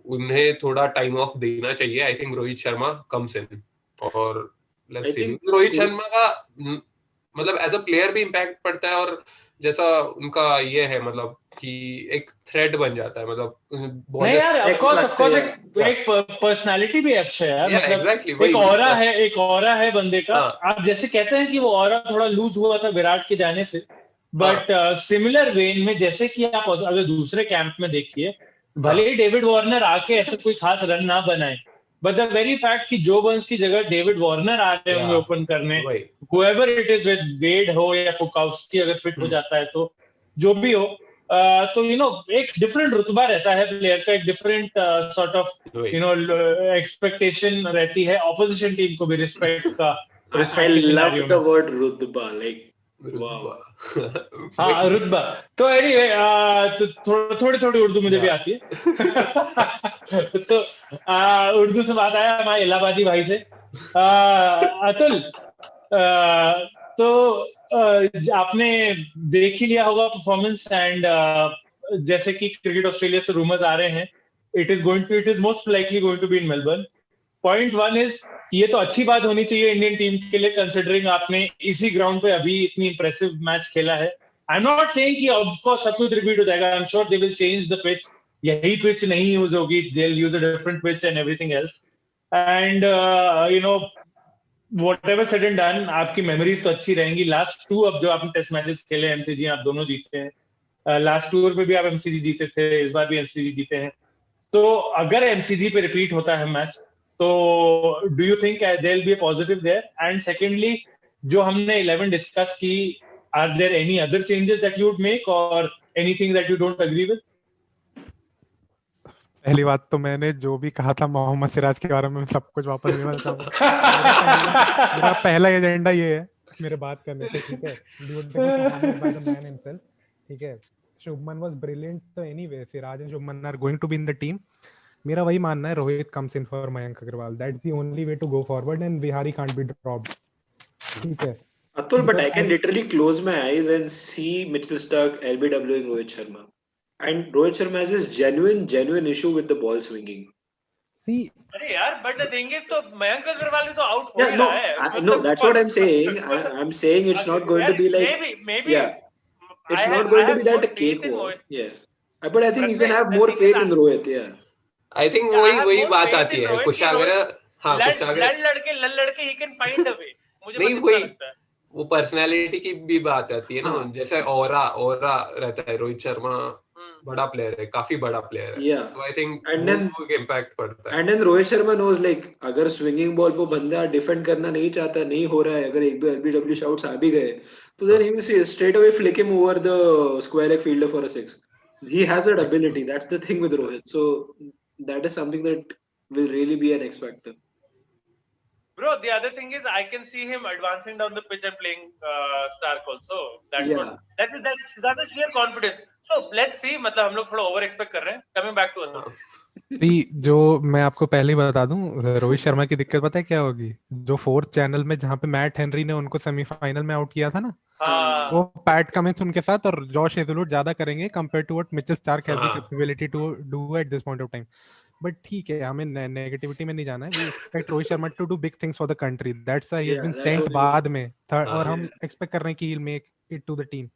उन्हें थोड़ा टाइम ऑफ देना चाहिए। I think Rohit Sharma comes in, और लेट्स सी रोहित शर्मा का मतलब एज अ प्लेयर भी इम्पैक्ट पड़ता है, और जैसा उनका ये है मतलब कि एक थ्रेड बन जाता है। मतलब नहीं यार, ऑफ कोर्स एक पर्सनालिटी भी अच्छा है यार, मतलब exactly, एक ऑरा है बंदे का। आप जैसे कहते हैं कि वो ऑरा थोड़ा लूज हुआ था विराट के जाने से, बट सिमिलर वेन में जैसे कि आप अगर दूसरे कैंप में देखिए, भले ही डेविड वार्नर आके ऐसे कोई खास रन ना बनाए, बट द वेरी फैक्ट कि जो बर्न्स की जगह डेविड वार्नर आ रहे होंगे ओपन करने, whoever it is, वेड हो या पुकाउस्की अगर फिट हो जाता है तो जो भी हो, तो एक डिफरेंट रुतबा रहता है प्लेयर का, एक डिफरेंट सॉर्ट ऑफ एक्सपेक्टेशन रहती है ऑपोजिशन टीम को भी रिस्पेक्ट का। I love the word रुतबा, like wow. हाँ रुतबा। तो एनीवे तो थोड़ी उर्दू मुझे भी आती है तो उर्दू से बात आया हमारे इलाहाबादी भाई से। अतुल, तो आपने देख ही लिया होगा परफॉर्मेंस, एंड जैसे कि क्रिकेट ऑस्ट्रेलिया से रूमर्स आ रहे हैं, it is most likely going to be in Melbourne. Point one is, ये तो अच्छी बात होनी चाहिए इंडियन टीम के लिए, कंसिडरिंग आपने इसी ग्राउंड पे अभी इतनी इंप्रेसिव मैच खेला है। आई एम नॉट सेइंग कि ऑफ कोर्स सब कुछ रिपीट हो जाएगा, I am sure they will change the pitch, यही पिच नहीं यूज होगी, they will use a different pitch and everything else, and whatever said and done, आपकी मेमोरीज तो अच्छी रहेंगी। लास्ट टू अब जो आपने टेस्ट मैचेस खेले एमसीजी, आप दोनों जीते हैं। लास्ट टूर पे भी आप एमसीजी जीते थे, इस बार भी एमसीजी जीते हैं। तो अगर एमसीजी पे रिपीट होता है मैच, तो do you think there will be a positive there? And secondly, जो हमने 11 डिस्कस की, are there any other changes that you would make or anything that you don't agree with? पहली बात तो मैंने जो भी कहा था मोहम्मद सिराज के बारे में सब कुछ वापस लेना चाहूंगा। मेरा पहला एजेंडा ये है मेरे बात करने से, ठीक है? Beautiful performance by the man himself, ठीक है? शुभमन वाज ब्रिलियंट, तो anyway Siraj and Shubman are going to be in the team. मेरा वही मानना है, Rohit comes in for Mayank Agarwal, that's the only way to go forward, and Vihari can't be dropped, ठीक है? Atul, but I can literally close my eyes and see Mitchell Starc LBW in Rohit Sharma. And Rohit Sharma has this genuine issue with the ball swinging. See, अरे यार, but the thing is, तो मयंक अग्रवाल तो out हो रहा है। No, that's what I'm saying. I'm saying it's not going to be like maybe yeah, it's not going to be that cakewalk. Yeah, but I think you can have more faith in Rohit. Yeah, I think वही बात आती है कुशाग्र। हाँ, कुशाग्र लड़के he can find a way। मुझे नहीं, वही वो पर्सनालिटी की भी बात आती है ना, जैसे ऑरा रहता है। रोहित शर्मा बड़ा प्लेयर है, काफी बड़ा प्लेयर है, तो आई थिंक वो इम्पैक्ट पड़ता है। And then Rohit Sharma knows like अगर स्विंगिंग बॉल पे बंदा डिफेंड करना नहीं चाहता, नहीं हो रहा है, अगर एक दो एलबीडब्ल्यू शॉट्स आ भी गए, तो then he will straight away flick him over the square leg fielder for a six. He has that ability. That's the thing with Rohit. So that is something that will really be an X factor. Bro, the other thing is I can see him advancing down the pitch and playing Starc also. That's a sheer confidence. So let's see. मतलब हम लोग थोड़ा over expect कर रहे हैं. Coming back to us. जो मैं आपको पहले ही बता दूं, रोहित शर्मा की दिक्कत पता है क्या होगी? जो फोर्थ चैनल में जहां पे मैट हेनरी ने उनको सेमीफाइनल में आउट किया था ना, वो हाँ पैट कमिंस उनके साथ और जॉश हेजलवुड ज्यादा करेंगे compare to what Mitchell Starc has the हाँ capability to do at this point of time. But ठीक है, हमें नेगेटिविटी में नहीं जाना है. We expect Rohit Sharma to do big things for the country. That's why he has Yeah, been that's sent what he was. बाद में थर्ड, और हाँ हम एक्सपेक्ट कर रहे हैं कि he will make it to the team.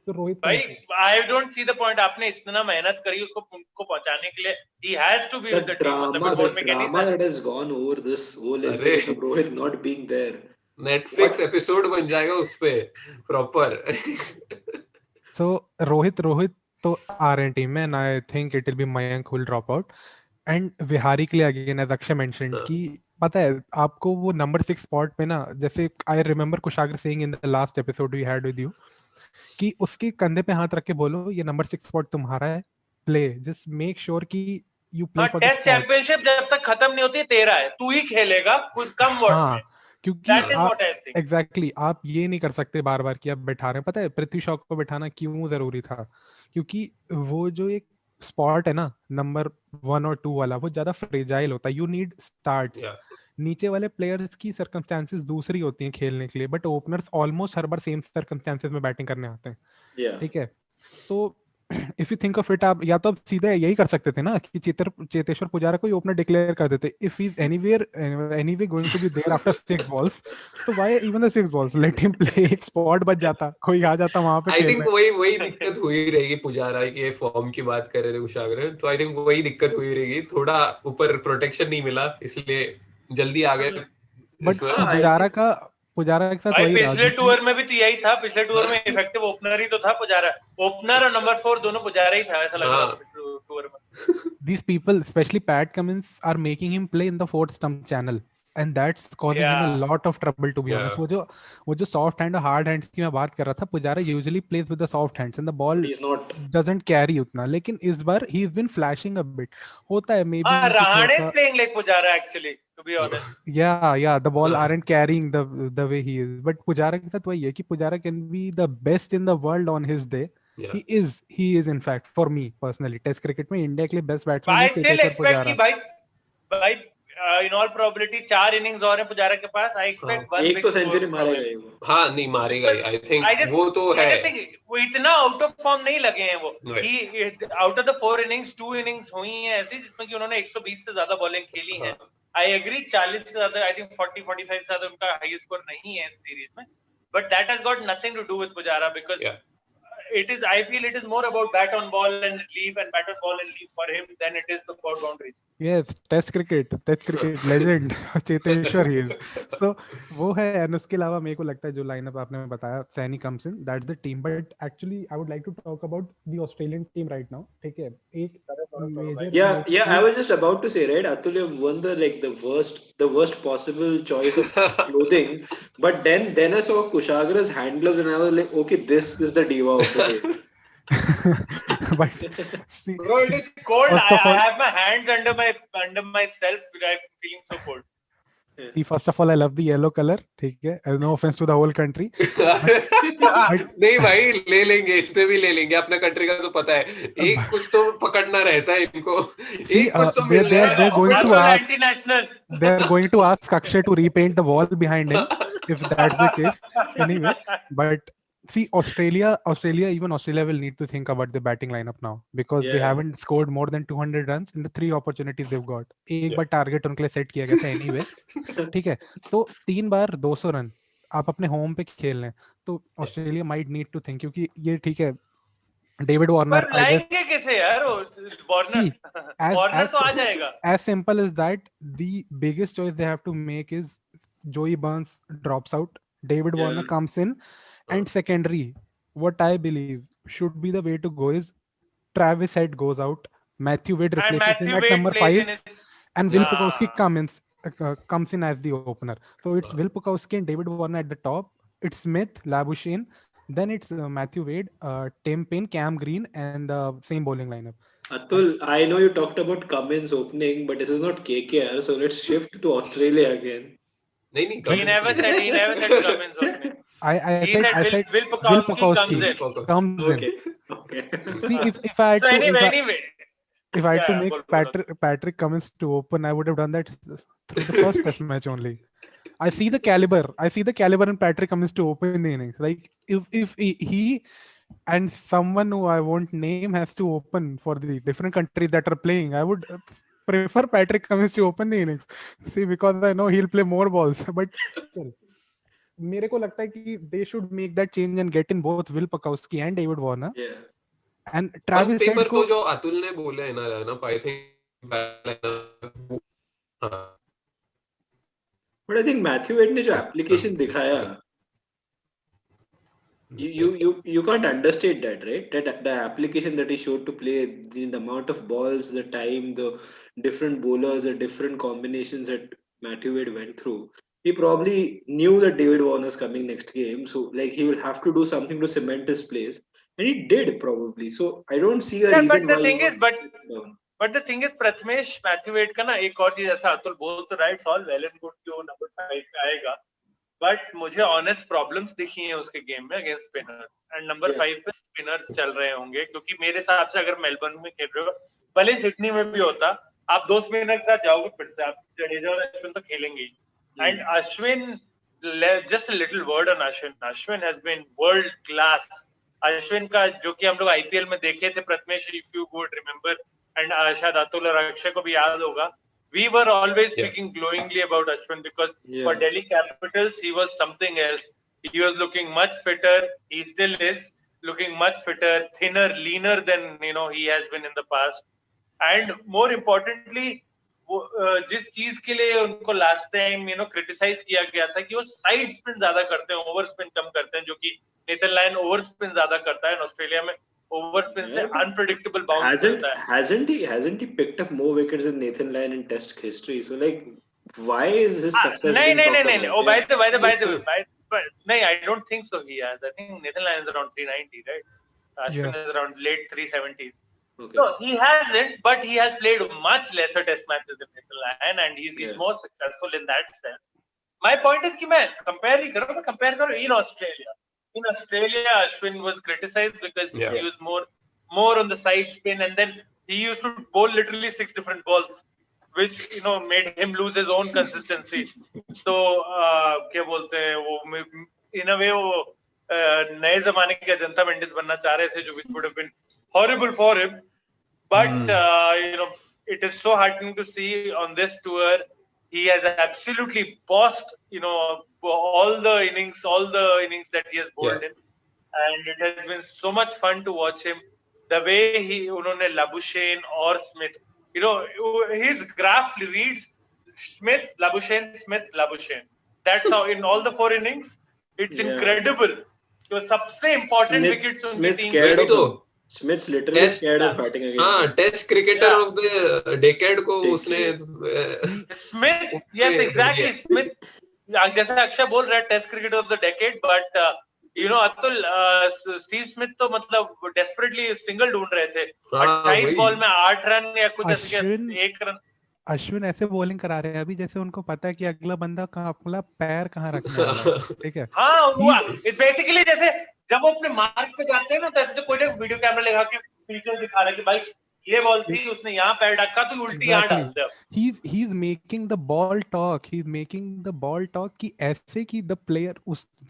तो रोहित को भाई, नहीं. I don't see the point. आपने इतना मेहनत करी उसको उनको पहुंचाने के लिए. He has to be The with the team. मतलब drama, it the won't make any drama that सेंस. has gone over this whole अरे incident of Rohit not being there. Netflix What? Episode बन जाएगा उस पे प्रॉपर. So रोहित तो आ रहे हैं टीम में, and I think it will be Mayank who will drop out. And Vihari के लिए अगेन एज अक्षय मेंशन्ड कि पता है आपको वो नंबर 6 स्पॉट पे ना, जैसे I remember Kushagra saying in the last episode we had with you कि उसके कंधे पे हाथ रख के बोलो ये नंबर 6 स्पॉट तुम्हारा है, प्ले, जस्ट मेक श्योर कि यू प्ले हाँ, for the test spot. Championship जब तक खत्म नहीं होती तेरा है, तू ही खेलेगा कुछ कम वर्ड में. हाँ, क्योंकि दैट इज आप व्हाट आई थिंक. एग्जैक्टली आप ये नहीं कर सकते बार बार कि आप बैठा रहे हैं. पता है पृथ्वी शॉ को बैठाना क्यों जरूरी था? क्योंकि वो जो एक स्पॉट है ना नंबर 1 और 2 वाला, वो ज्यादा फ्रेजाइल होता है. You need starts. नीचे वाले प्लेयर्स की सर्कमस्टेंसेस दूसरी होती हैं खेलने के लिए, but openers almost her bar same circumstances में बैटिंग करने आते हैं. Yeah. ठीक है, तो if you think of it, आप या तो आप सीधा यही कर सकते थे ना कि चेतेश्वर पुजारा को ही ओपनर डिक्लेयर कर देते. If he is anyway going to be there after 6 balls, तो why even the 6 balls, let him play. एक स्पॉट बच जाता, कोई आ जाता वहां पे. आई थिंक वही दिक्कत हुई रहेगी. पुजारा के फॉर्म की बात कर रहे थे कुशागर, तो आई थिंक वही दिक्कत हुई रहेगी. थोड़ा ऊपर प्रोटेक्शन नहीं मिला, इसलिए जल्दी आ गए. बट पुजारा के साथ भाई वही रहा. पिछले टूर में भी तो यही था. पिछले टूर में इफेक्टिव ओपनर ही तो था पुजारा. ओपनर और नंबर 4 दोनों पुजारा ही था, ऐसा लग रहा था टूर में. These people, especially Pat Cummins, are making him play in the fourth stump channel, and that's causing him a Yeah. lot of trouble, to be honest. वो जो soft hand और hard hands की मैं बात कर रहा था, Pujara usually plays with the soft hands and the ball He's not. doesn't carry उतना. लेकिन इस बार he's been flashing a bit. होता है maybe. Rahane is playing like Pujara actually, to be honest. Yeah, the ball aren't carrying the way he is. But Pujara के साथ वही है कि Pujara can be the best in the world on his day. Yeah. He is in fact, for me personally, test cricket में India के लिए best batsman I है still Cheteshwar expect कि पुजारा. भाई in all probability 4 innings और हैं पुजारा के पास. I expect one एक big तो score सेंचुरी from मारेगा him. ही वो. हाँ नहीं मारेगा ही. आई थिंक I just वो तो है. I just think वो इतना आउट ऑफ फॉर्म नहीं लगे हैं वो. Right. Out of the 4 innings 2 innings हुई हैं ऐसी जिसमें कि उन्होंने 120 से ज्यादा बॉलिंग खेली है. आई एग्री 40 से ज्यादा, आई थिंक 40-45 से ज्यादा उनका हाईएस्ट स्कोर नहीं है इस सीरीज में. But that has got nothing to do with Pujara because it is, I feel it is more about bat on ball and leave and bat on ball and leave for him than it is about boundaries. Yes, test cricket legend Cheteshwar he is. So वो है. And उसके अलावा मेरे को लगता है जो lineup आपने बताया, Saini comes in, that's the team. But actually I would like to talk about the Australian team right now. ठीक है, एक major. Yeah, I was just about to say, right, Atul, you've won the worst possible choice of clothing, but then I saw Kushagra's hand gloves and I was like, okay, this is the diva of the day. But see, Bro, it is cold. First of I all- have my hands under myself. I'm feeling so cold. see, first of all, I love the yellow color. ठीक है, no offense to the whole country. नहीं भाई, ले लेंगे, इस पे भी ले लेंगे. अपना कंट्री का तो पता है, एक कुछ तो पकड़ना रहता है इनको. एक कुछ तो मिल रहा है. they're going to That's ask. anti-national. They're going to ask Akshay to repaint the wall behind him if that's the case. Anyway, but see, Australia will need to think about the batting lineup now because they Yeah. haven't scored more than 200 runs in the 3 opportunities they've got. एक बार target उनके लिए set किया गया था anyway. ठीक है, तो 3 बार 200 run आप अपने होम पे खेल रहे हैं, तो Australia might need to think, क्योंकि ये ठीक है डेविड वार्नर. पर लाएंगे कैसे यार वो See, वार्नर तो आ जाएगा. as simple as that, the biggest choice they have to make is Joey Burns drops out, David Yeah. Warner comes in, and secondary, what I believe should be the way to go is Travis Head goes out, Matthew Wade And replaces him Matthew at Wade number plays 5, in his. and Will Yeah. Pukowski comes in as the opener. So it's Will Pukowski and David Warner at the top. It's Smith, Labuschagne, then it's Matthew Wade, Tim Payne, Cam Green, and the same bowling lineup. Atul, I know you talked about Cummins opening, but this is not KKR, so let's shift to Australia again. नहीं He never said Cummins opening. I He said said Will Pukowski comes in. comes in. Okay. See, if I had So to, anyway, if I had to Yeah, make बोलो. Patrick Cummins to open, I would have done that through the first test match only. I see the caliber in Patrick Cummins to open the innings. Like if he and someone who I won't name has to open for the different countries that are playing, I would prefer Patrick Cummins to open the innings. See, because I know he'll play more balls. But still, मेरे को लगता है कि they should make that change and get in both Will Pakowski and David Warner. Yeah. And On Travis paper Head तो को जो अतुल ने बोले है ना lineup, I think हाँ. But I think Matthew Wade ने जो application दिखाया, you can't understate that, right? That the application that he showed to play, the amount of balls, the time, the different bowlers, the different combinations that Matthew Wade went through. He probably knew that David Warner's coming next game, so like he will have to do something to cement his place, and he did probably. So I don't see a Yeah, reason but why the thing he is, but down. But the thing is, Prathamesh Matthew Wade का ना एक और चीज, ऐसा अतुल बोल तो right, all well and good कि वो नंबर 5 पे आएगा, बट मुझे ऑनेस्ट प्रॉब्लम्स दिखी हैं उसके गेम में अगेंस्ट स्पिनर्स, एंड नंबर 5 पे स्पिनर्स चल रहे होंगे, क्योंकि मेरे हिसाब से अगर मेलबर्न में खेल रहे हो, भले सिडनी में भी होता, आप 2 स्पिनर के साथ जाओगे फिर से, आप जडेजा और अश्विन तो खेलेंगे, and Ashwin, just a little word on Ashwin, Ashwin has been world class. Ashwin का जो कि हम लोग आईपीएल में देखे थे Prathamesh, if you would remember, and शायद अतुल और अक्षय को भी याद होगा, we were always speaking glowingly about Ashwin because for Delhi Capitals he was something else. He was looking much fitter, he still is looking much fitter, thinner, leaner than he has been in the past. And more importantly, जिस चीज के लिए उनको last time criticise किया गया था कि वो साइड स्पिन ज्यादा करते हैं, ओवर स्पिन कम करते हैं, जो कि नेथन लायन ओवर स्पिन ज्यादा करता है, ऑस्ट्रेलिया में ओवर स्पिन से अनप्रेडिक्टेबल बाउंस करता है. Hasn't he picked up more wickets than Nathan Lyon in Test history? So like, why is his success? नहीं. Oh, by the way, नहीं, I don't think so. He has. I think Nathan Lyon is around 390, right? Ashwin is around late 370s. Okay. So he hasn't, but he has played much lesser Test matches than Nathan Lyon, and he's more successful in that sense. My point is कि मैं compare करूँ in Australia. In Australia, Ashwin was criticized because he was more on the side spin, and then he used to bowl literally 6 different balls, which made him lose his own consistency. So क्या बोलते हैं वो, in a way वो नए जमाने के जनता मेंडिस बनना चाह रहे थे, जो which would have been horrible for him. But it is so heartening to see on this tour he has absolutely bossed all the innings that he has bowled in, and it has been so much fun to watch him. The way unhone Labuschagne or Smith, his graph reads Smith, Labuschagne. That's how in all the 4 innings, it's incredible. So सबसे important wickets उनकी team तो Smith's literally scared of batting against. हाँ, test cricketer of the decade को उसने Smith, yes, exactly. Smith, जैसे अक्षय बोल रहा है test cricketer of the decade, but Atul, Steve Smith तो मतलब डेस्परेटली सिंगल ढूंढ रहे थे, 28 बॉल में 8 रन या कुछ ऐसे, 1 रन. अश्विन ऐसे बॉलिंग करा रहे हैं अभी जैसे उनको पता है कि अगला बंदा कहाँ, अगला पैर कहाँ रखना है. ठीक है, हाँ, वो बेसिकली जैसे जब वो अपने मार्क पे जाते हैं ना, तो ऐसे कोई वीडियो कैमरा लगा के फीचर दिखा रहा है कि भाई ये बॉल थी, उसने यहाँ पैर रखा तो उल्टी यहाँ डाल दिया. He's making the ball talk. He's making the ball talk कि ऐसे कि the player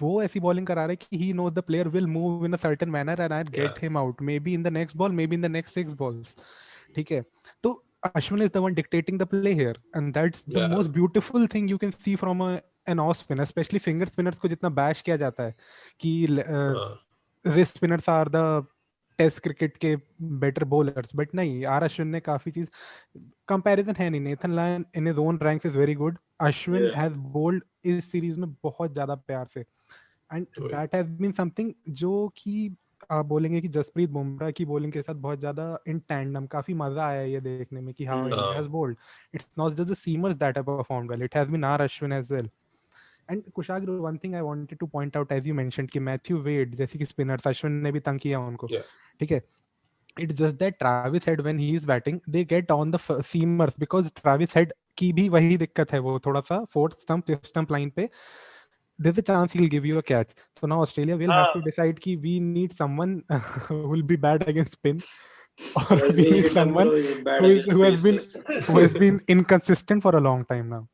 वो ऐसी बॉलिंग करा रहा है कि he knows the player will move in a certain manner and I'll get him out. Maybe in the next ball, maybe in the next 6 balls. ठीक है, तो Ashwin is the one dictating the play here, and that's the most beautiful thing you can see from an off spinner, especially finger spinners को जितना bash किया जाता है कि wrist spinners are the test cricket के better bowlers, but नहीं, R Ashwin ने काफी चीज, कंपैरिजन है नहीं. Nathan Lyon in his own ranks is very good. Ashwin has bowled इस सीरीज में बहुत ज्यादा प्यार से, and that has been something जो कि आप बोलेंगे कि जसप्रीत बुमराह की बॉलिंग के साथ बहुत ज्यादा इन टैंडम, काफी मजा आया ये देखने में कि how he has bowled. It's not just the seamers that have performed well, it has been R Ashwin as well. And Kushagra, one thing I wanted to point out, as you mentioned, कि Matthew Wade जैसे कि spinners, Ashwin ने भी तंग किया उनको, ठीक है. It's just that Travis Head when he is batting, they get on the seamers because Travis Head की भी वही दिक्कत है, वो थोड़ा सा fourth stump, fifth stump line पे there's a chance he'll give you a catch. So now Australia will have to decide कि we need someone who will be bad against spin. or we need someone who has been inconsistent for a long time now.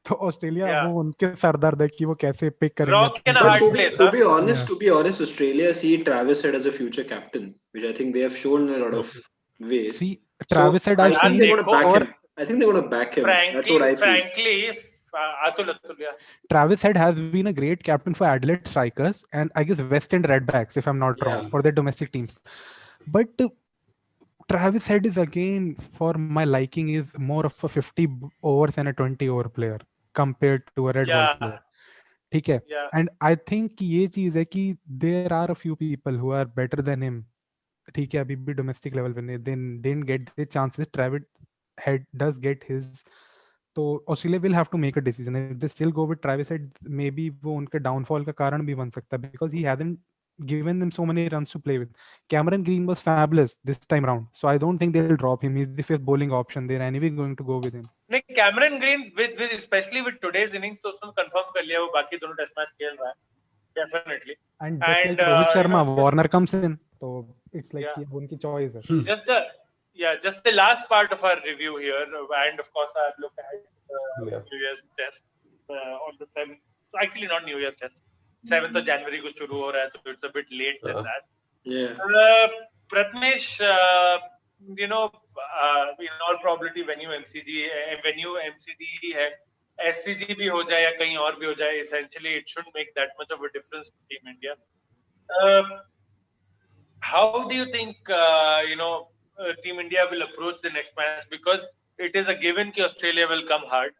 तो Australia Yeah. वो उनके सरदर्द है कि वो कैसे pick करेंगे Rock in a But hard place, huh? to be honest, Australia see Travis Head as a future captain, which I think they have shown in a lot of ways. See, Travis Head, I I've think seen they're going to back or him. I think they're going to back him. That's what I feel. Frankly, Atul, yeah. Travis Head has been a great captain for Adelaide Strikers and I guess West End Redbacks, if I'm not wrong, Yeah. for their domestic teams. But Travis Head is again, for my liking, is more of a 50 overs and a 20 over player compared to a red ball Yeah. player. ठीक है. Yeah. And I think ये चीज है कि there are a few people who are better than him. ठीक है, अभी भी domestic level पे they didn't get the chances. Travis Head does get his. तो Australia will have to make a decision. If they still go with Travis Head, maybe वो उनके downfall का कारण भी बन सकता है because he hasn't given them so many runs to play with. Cameron Green was fabulous this time round, so I don't think they'll drop him. He's the fifth bowling option. They're anyway going to go with him. नहीं, Cameron Green with especially with today's innings तो उसने confirm कर लिया वो बाकी दोनों test match खेल रहा है definitely. And just like Rohit Sharma, Warner comes in, so it's like Yeah. कि उनकी choice है. Just the last part of our review here, and of course our look at Yeah. New Year's test on the 7th. So actually not New Year's test. 7th of January को शुरू हो रहा है, so it's a bit late than that. Yeah. Pratmesh, in all probability venue MCG है, SCG भी हो जाए या कहीं और भी हो जाए, essentially it shouldn't make that much of a difference to Team India. How do you think Team India will approach the next match? Because it is a given कि Australia will come hard.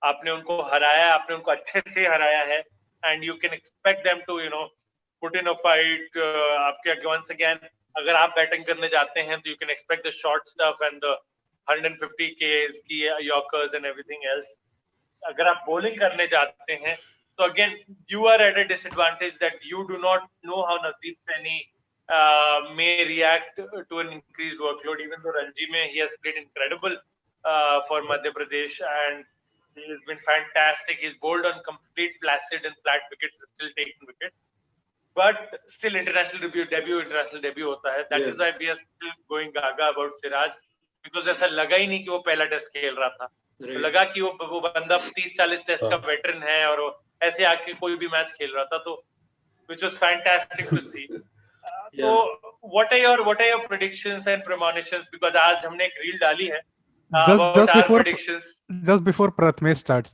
आपने उनको हराया, आपने उनको अच्छे से हराया है, and you can expect them to put in a fight. आपके once again अगर आप बैटिंग करने जाते हैं तो you can expect the short stuff and the 150 Ks की Yorkers and everything else. अगर आप bowling करने जाते हैं तो again you are at a disadvantage that you do not know how Navdeep Saini may react to an increased workload. Even though Ranji mein he has played incredible for Madhya Pradesh and he has been fantastic. He's bowled on complete placid and flat wickets, still taking wickets. But still international debut होता है. That is why we are still going gaga about Siraj because ऐसा लगा ही नहीं कि वो पहला test खेल रहा था. तो लगा कि वो बंदा 30-40 टेस्ट का वेटरन है और ऐसे आके कोई भी मैच खेल रहा था, तो which was fantastic to see. So what are your predictions and premonitions? Because आज हमने एक reel डाली है. Just before Pratmesh starts,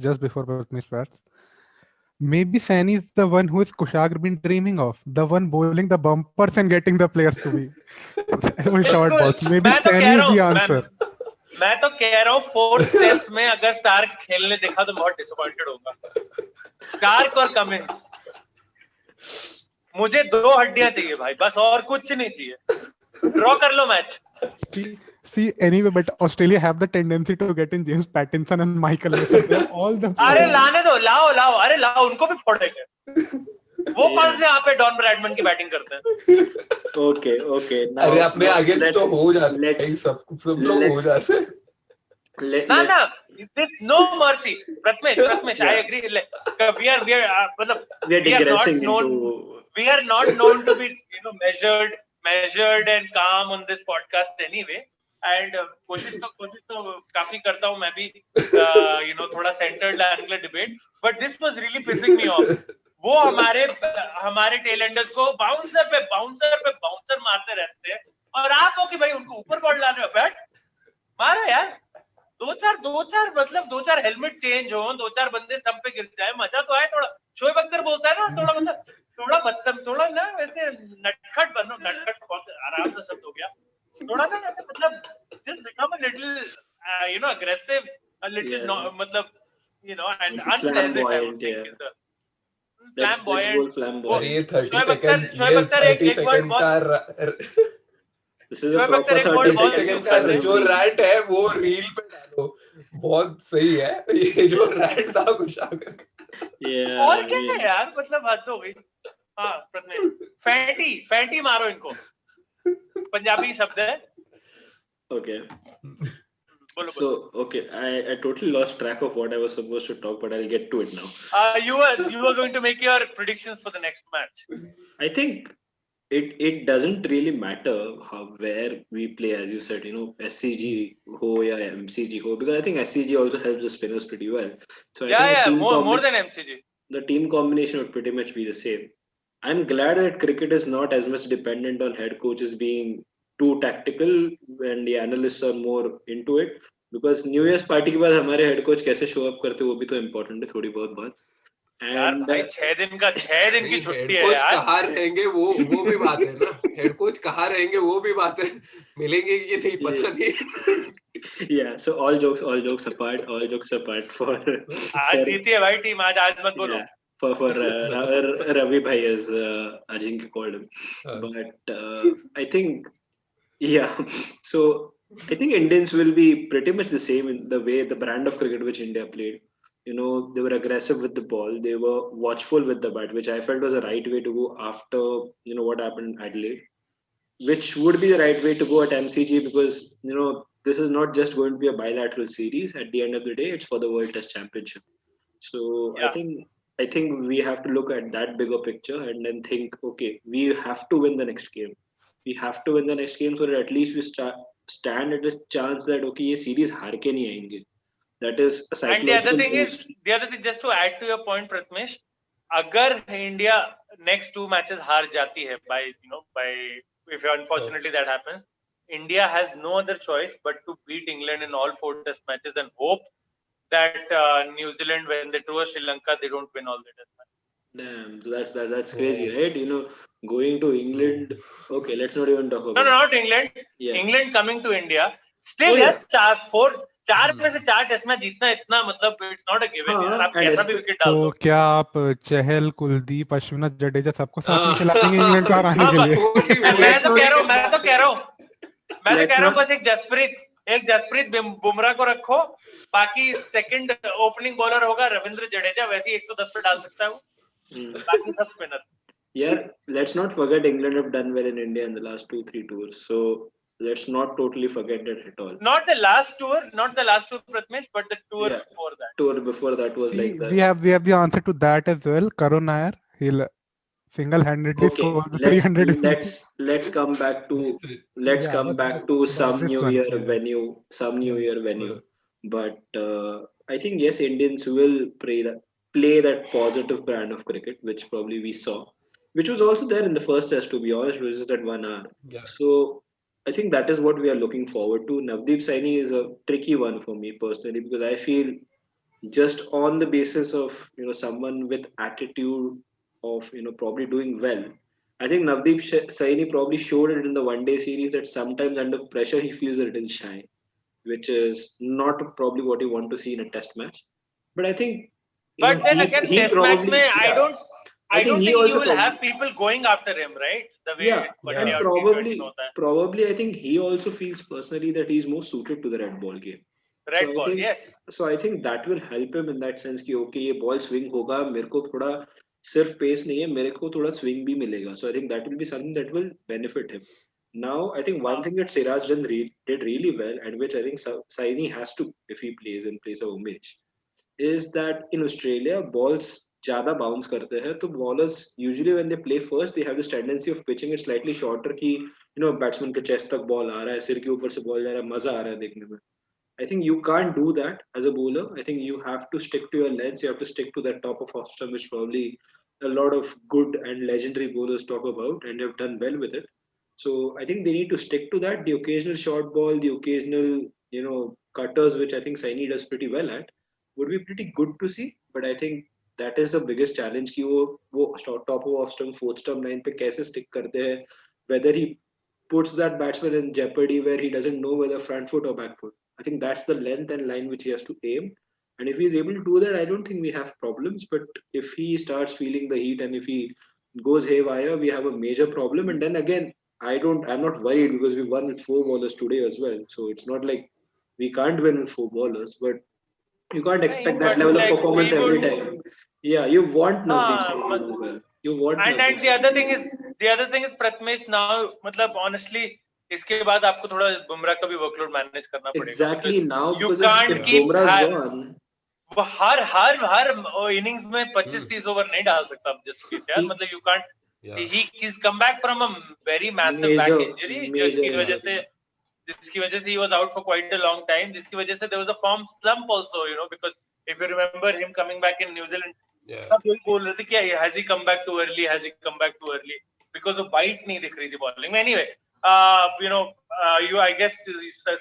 maybe Saini is the one who is Kushagra been dreaming of, the one bowling the bumpers and getting the players to be short balls. Maybe Saini is the answer. मैं तो कह रहा हूँ fourth test में अगर Stark खेलने देखा तो बहुत डिसअपॉइंटेड होगा. स्टार्क और कमिंस, मुझे 2 हड्डियां चाहिए भाई, बस और कुछ नहीं चाहिए. ड्रॉ कर लो match. See, anyway, but Australia have the tendency to get in James Pattinson and Michael Lewis. All the अरे लाने दो, लाओ, अरे लाओ, उनको भी फोड़ेंगे. वो कौन से यहाँ पे डॉन ब्रैडमैन की बैटिंग करते हैं? Okay. अरे अपने अगेंस्ट तो हो जाते हैं, सब लोग हो जाते हैं. ना, this no mercy. Pratmesh, I agree. We are not known to be measured and calm on this podcast anyway. And कोशिश तो काफी करता हूँ मैं भी, थोड़ा centered लाने के लिए debate. But this was really pissing me off. वो हमारे टेलेंडर्स को बाउंसर मारते रहते हैं और आप हो कि भाई उनको ऊपर बॉल डाल रहे हो. बैट मारो यार, दो चार हेलमेट चेंज हो, 2-4 बंदे स्टंप पे गिर जाए, मजा तो आए थोड़ा. शोएब अख्तर बोलता है ना, थोड़ा ना वैसे नटखट बनो. नटखट बहुत आराम से शब्द हो गया. थोड़ा ना ऐसे just become a little aggressive, a little and unpleasant, I would think is the flamboyant. ये 30 सेकंड का This is a proper 30 second का जो रैंट है वो रील पे डालो, बहुत सही है ये जो रैंट था कुशागर. और क्या है यार, हद हो गई. हाँ प्रत्मेश, फैंटी मारो इनको, पंजाबी शब्द है. Okay. So, I totally lost track of what I was supposed to talk, but I'll get to it now. You were going to make your predictions for the next match. I think it doesn't really matter where we play, as you said, SCG ho या MCG ho, because I think SCG also helps the spinners pretty well. So I think Yeah, more than MCG. the team combination would pretty much be the same. I'm glad that cricket is not as much dependent on head coaches being too tactical and the analysts are more into it, because new years party के बाद हमारे head coach कैसे show up करते हैं वो भी तो important है थोड़ी बहुत बात. यार And भाई 6 दिन की नहीं, छुट्टी हेड है कोच यार. कहाँ रहेंगे वो भी बात है ना. हेड कोच कहाँ रहेंगे वो भी बात है. मिलेंगे कि नहीं पता नहीं. yeah, so all jokes apart for आज जीती है भाई टीम, आज मत बोलो. yeah, for Ravi bhai, as Ajinkya called him. But I think, yeah, so I think Indians will be pretty much the same in the way, the brand of cricket which India played. They were aggressive with the ball, they were watchful with the bat, which I felt was the right way to go after what happened in Adelaide, which would be the right way to go at MCG, because this is not just going to be a bilateral series. At the end of the day, it's for the World Test Championship. So Yeah. I think we have to look at that bigger picture and then think, okay, we have to win the next game. We have to win the next game so that at least we stand at a chance that okay, ये series हार के नहीं आएंगे. That is a And the other psychological thing boost. is, just to add to your point, Pratmesh, अगर India next 2 matches हार जाती है by if unfortunately that happens, India has no other choice but to beat England in all 4 test matches and hope that New Zealand, when they tour Sri Lanka, they don't win all the test matches. Damn, that's crazy, right? Going to England. Okay, let's not even talk about. No, not England. Yeah. England coming to India. Still, Oh, yeah. 4 में से 4 test match जीतना इतना मतलब it's not a given. हाँ, यार, आप and कैसा भी विकेट डाल तो दो. क्या आप चहल, कुलदीप, अश्विन, जडेजा सबको साथ में खिला देंगे इंग्लैंड को हराने के लिए? मैं तो कह रहा हूँ बस एक जसप्रीत बुमराह को रखो, बाकी सेकंड ओपनिंग बॉलर होगा रविंद्र जडेजा, वैसे ही 110 पे डाल सकता है वो, बाकी सब spinner. Yeah, let's not forget England have done well in India in the last 2-3 tours. So let's not totally forget that at all. Not the last tour, Pratmesh, but the tour Yeah. before that. Tour before that was like that. We have the answer to that as well. Karun Nair, he'll single-handedly Okay, score the 300. let's come back to some this New one, Year yeah. venue. But I think yes, Indians will play that positive brand of cricket, which probably we saw, which was also there in the first test, to be honest, which is that 1 hour. Yeah. So I think that is what we are looking forward to. Navdeep Saini is a tricky one for me personally, because I feel just on the basis of someone with attitude of probably doing well, I think Navdeep Saini probably showed it in the one day series that sometimes under pressure he feels a little shy, which is not probably what you want to see in a test match. But I think But then again, test match mein, I don't think he you also will have people going after him, right? The way and probably I think he also feels personally that he's more suited to the red ball game. Red ball, yes. So I think that will help him in that sense कि okay, ये ball swing होगा, मेरे को थोड़ा सिर्फ pace नहीं है, मेरे को थोड़ा swing भी मिलेगा. So I think that will be something that will benefit him. Now I think one thing that Siraj did really well, and which I think Saini has to, if he plays in place of Umesh, is that in Australia balls ज़्यादा bounce करते हैं, तो bowlers usually when they play first they have this tendency of pitching it slightly shorter कि batsman के chest तक ball आ रहा है, सिर के ऊपर से ball जा रहा है, मजा आ रहा है देखने में. I think you can't do that as a bowler. I think you have to stick to your lens. You have to stick to that top of off stump, which probably a lot of good and legendary bowlers talk about, and have done well with it. So I think they need to stick to that. The occasional short ball, the occasional cutters, which I think Saini does pretty well at, would be pretty good to see. But I think that is the biggest challenge कि वो top of off stump, fourth stump line पे कैसे stick करते हैं. Whether he puts that batsman in jeopardy where he doesn't know whether front foot or back foot. I think that's the length and line which he has to aim. And if he's able to do that, I don't think we have problems. But if he starts feeling the heat and if he goes haywire, we have a major problem. And then again, I'm not worried because we won with 4 bowlers today as well. So it's not like we can't win with 4 bowlers, but you can't expect that level of performance every time. Yeah, you want Navdeep Saini to do well. You want. And the other thing is Pratmesh now, मतलब honestly, इसके बाद आपको थोड़ा बुमराह का भी workload manage करना पड़ेगा. Exactly now, you because can't if keep Bumrah's gone, वो हर इनिंग्स में 25-30 ओवर नहीं डाल सकता जसप्रीत यार. मतलब you can't Yeah. He's come back from a very massive back injury, जिसकी वजह से he was out for quite a long time. जिसकी वजह से there was a form slump also, you know, because if you remember him coming back in New Zealand, सब यही बोल रहे थे कि has he come back too early? Has he come back too early? Because of bite नहीं दिख रही थी bowling में. Anyway, you know, I guess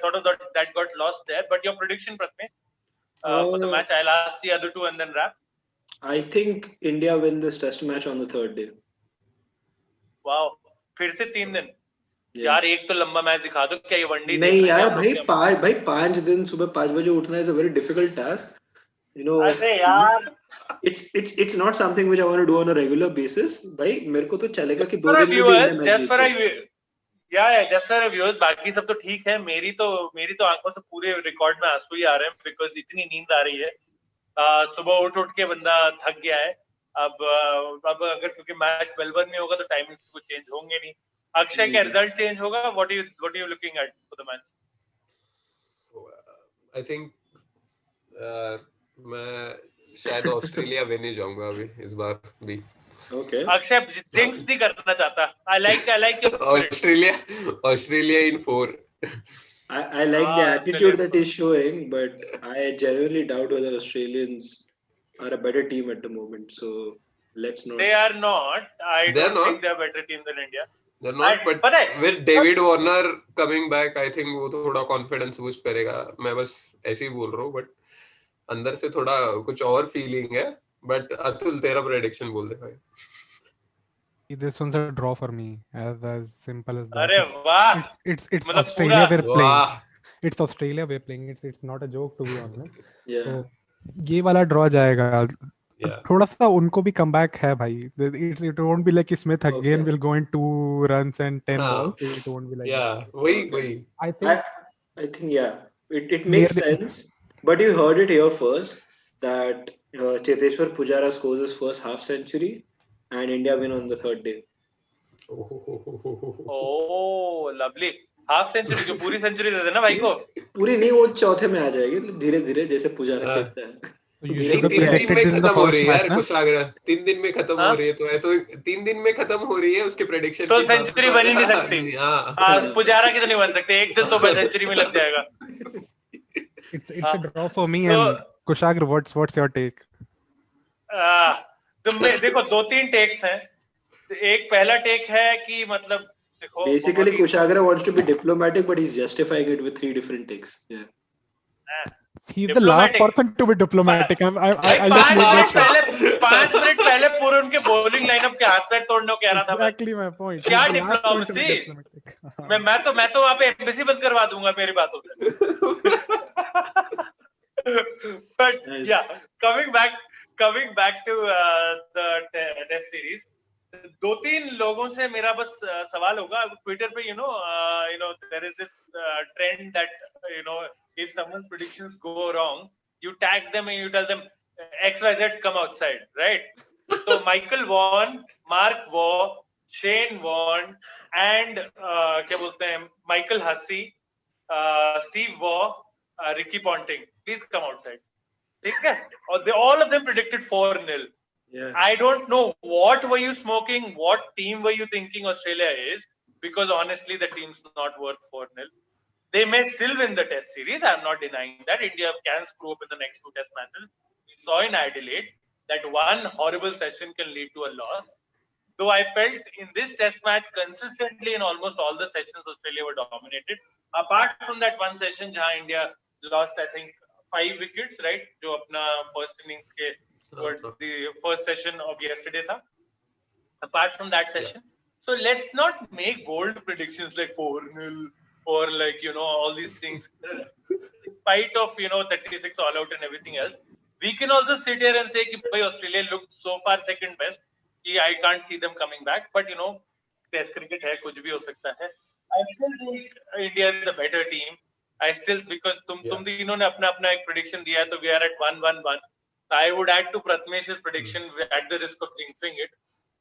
sort of that got lost there. But your prediction, Prathmesh, for the match, I'll ask the other two and then wrap. I think India win this test match on the third day. Wow, फिर से 3 दिन. यार एक तो लंबा match दिखा दो. क्या ये वनडे नहीं यार भाई 5 दिन सुबह 5 बजे उठना is a very difficult task. You know, अरे यार it's not something which I want to do on a regular basis. भाई मेरे को तो चलेगा कि 2 दिन में भी इंडिया मैच जीते. just for our viewers, बाकी सब तो ठीक है. मेरी तो आंखों से पूरे रिकॉर्ड में आंसू ही आ रहे हैं बिकॉज इतनी नींद आ रही है. सुबह उठ के बंदा थक गया है. अब अगर क्योंकि मैच मेलबर्न में होगा तो टाइमिंग कुछ चेंज होंगे नहीं. अक्षय का रिजल्ट चेंज होगा. What are you looking at for the match? I think मैं शायद ऑस्ट्रेलिया विन ही जाऊंगा अभी इस बार भी. Okay. अक्षय जिंक्स नहीं करना चाहता. I like your Australia in 4. I like the attitude that he's showing, but I genuinely doubt whether Australians are a better team at the moment. So let's not. They are not. I don't think they're a better team than India. They're not, but with David Warner coming back, I think वो तो थोड़ा confidence boost करेगा. मैं बस ऐसे ही बोल रहा हूँ, but अंदर से थोड़ा कुछ और feeling है. But अतुल तेरा prediction बोल दे भाई. This one's a draw for me, as simple as that. अरे वाह. It's Australia we're playing. It's Australia we're playing. It's not a joke, to be honest. Yeah. So ये वाला draw जाएगा. Yeah. थोड़ा सा उनको भी comeback है भाई. It won't be like Smith again will go in 2 runs and 10 balls. It won't be like that. वही. I think yeah. It makes sense. But you heard it here first that Cheteshwar Pujara scores his first half century and India win on the third day. Oh, lovely. Half century जो पूरी century दे देना भाई को. पूरी नहीं, वो चौथे में आ जाएगी धीरे-धीरे जैसे पुजारा खेलता है. 3 दिन में खत्म हो रही है यार. कुछ लग रहा है 3 दिन में खत्म हो रही है तो 3 दिन में खत्म हो रही है उसके प्रेडिक्शन. तो सेंचुरी बन ही नहीं सकती. हां पुजारा की तो नहीं बन सकते. एक दिन तो सेंचुरी में लग जाएगा. It's a draw for me. And Kushagra, what's your take? तुम देखो 2-3 टेक्स हैं. एक पहला टेक है कि मतलब देखो basically Kushagra wants to be diplomatic but he's justifying it with 3 different takes. Yeah. He's the last person to be diplomatic. I'll just make that 5 minute पहले पूरे उनके बॉलिंग लाइनअप के हाथ पैर तोड़ने को कह रहा था. Exactly my point. क्या डिप्लोमेसी. मैं तो वहां पे एम्बेसी बंद करवा दूंगा मेरी बातों से. But yeah, coming back to the test series. 2-3 लोगों से मेरा बस सवाल होगा. ट्विटर पे you know there is this trend that if someone's predictions go wrong, you tag them and you tell them XYZ come outside, right? So Michael Vaughan, Mark Waugh, Shane Warne and क्या बोलते हैं Michael Hussey, Steve Waugh, Ricky Ponting, please come outside. ठीक है? और all of them predicted 4-0. Yeah. I don't know what were you smoking, what team were you thinking Australia is, because honestly the team's not worth 4-0. They may still win the test series. I'm not denying that. India can screw up in the next 2 test matches. We saw in Adelaide that one horrible session can lead to a loss. Though I felt in this test match consistently in almost all the sessions Australia were dominated. Apart from that one session jahan India lost I think 5 wickets, right? जो अपना first innings के towards the first session of yesterday tha. Apart from that session, so let's not make bold predictions like 4-0 or like all these things. In spite of 36 all out and everything else, we can also sit here and say कि भाई Australia looked so far second best कि I can't see them coming back. But test cricket है, कुछ भी हो सकता है. I still think India is the better team. I still because तुम तीनों ने अपना एक prediction दिया है तो we are at 1-1-1. I would add to Pratmesh's prediction at the risk of jinxing it.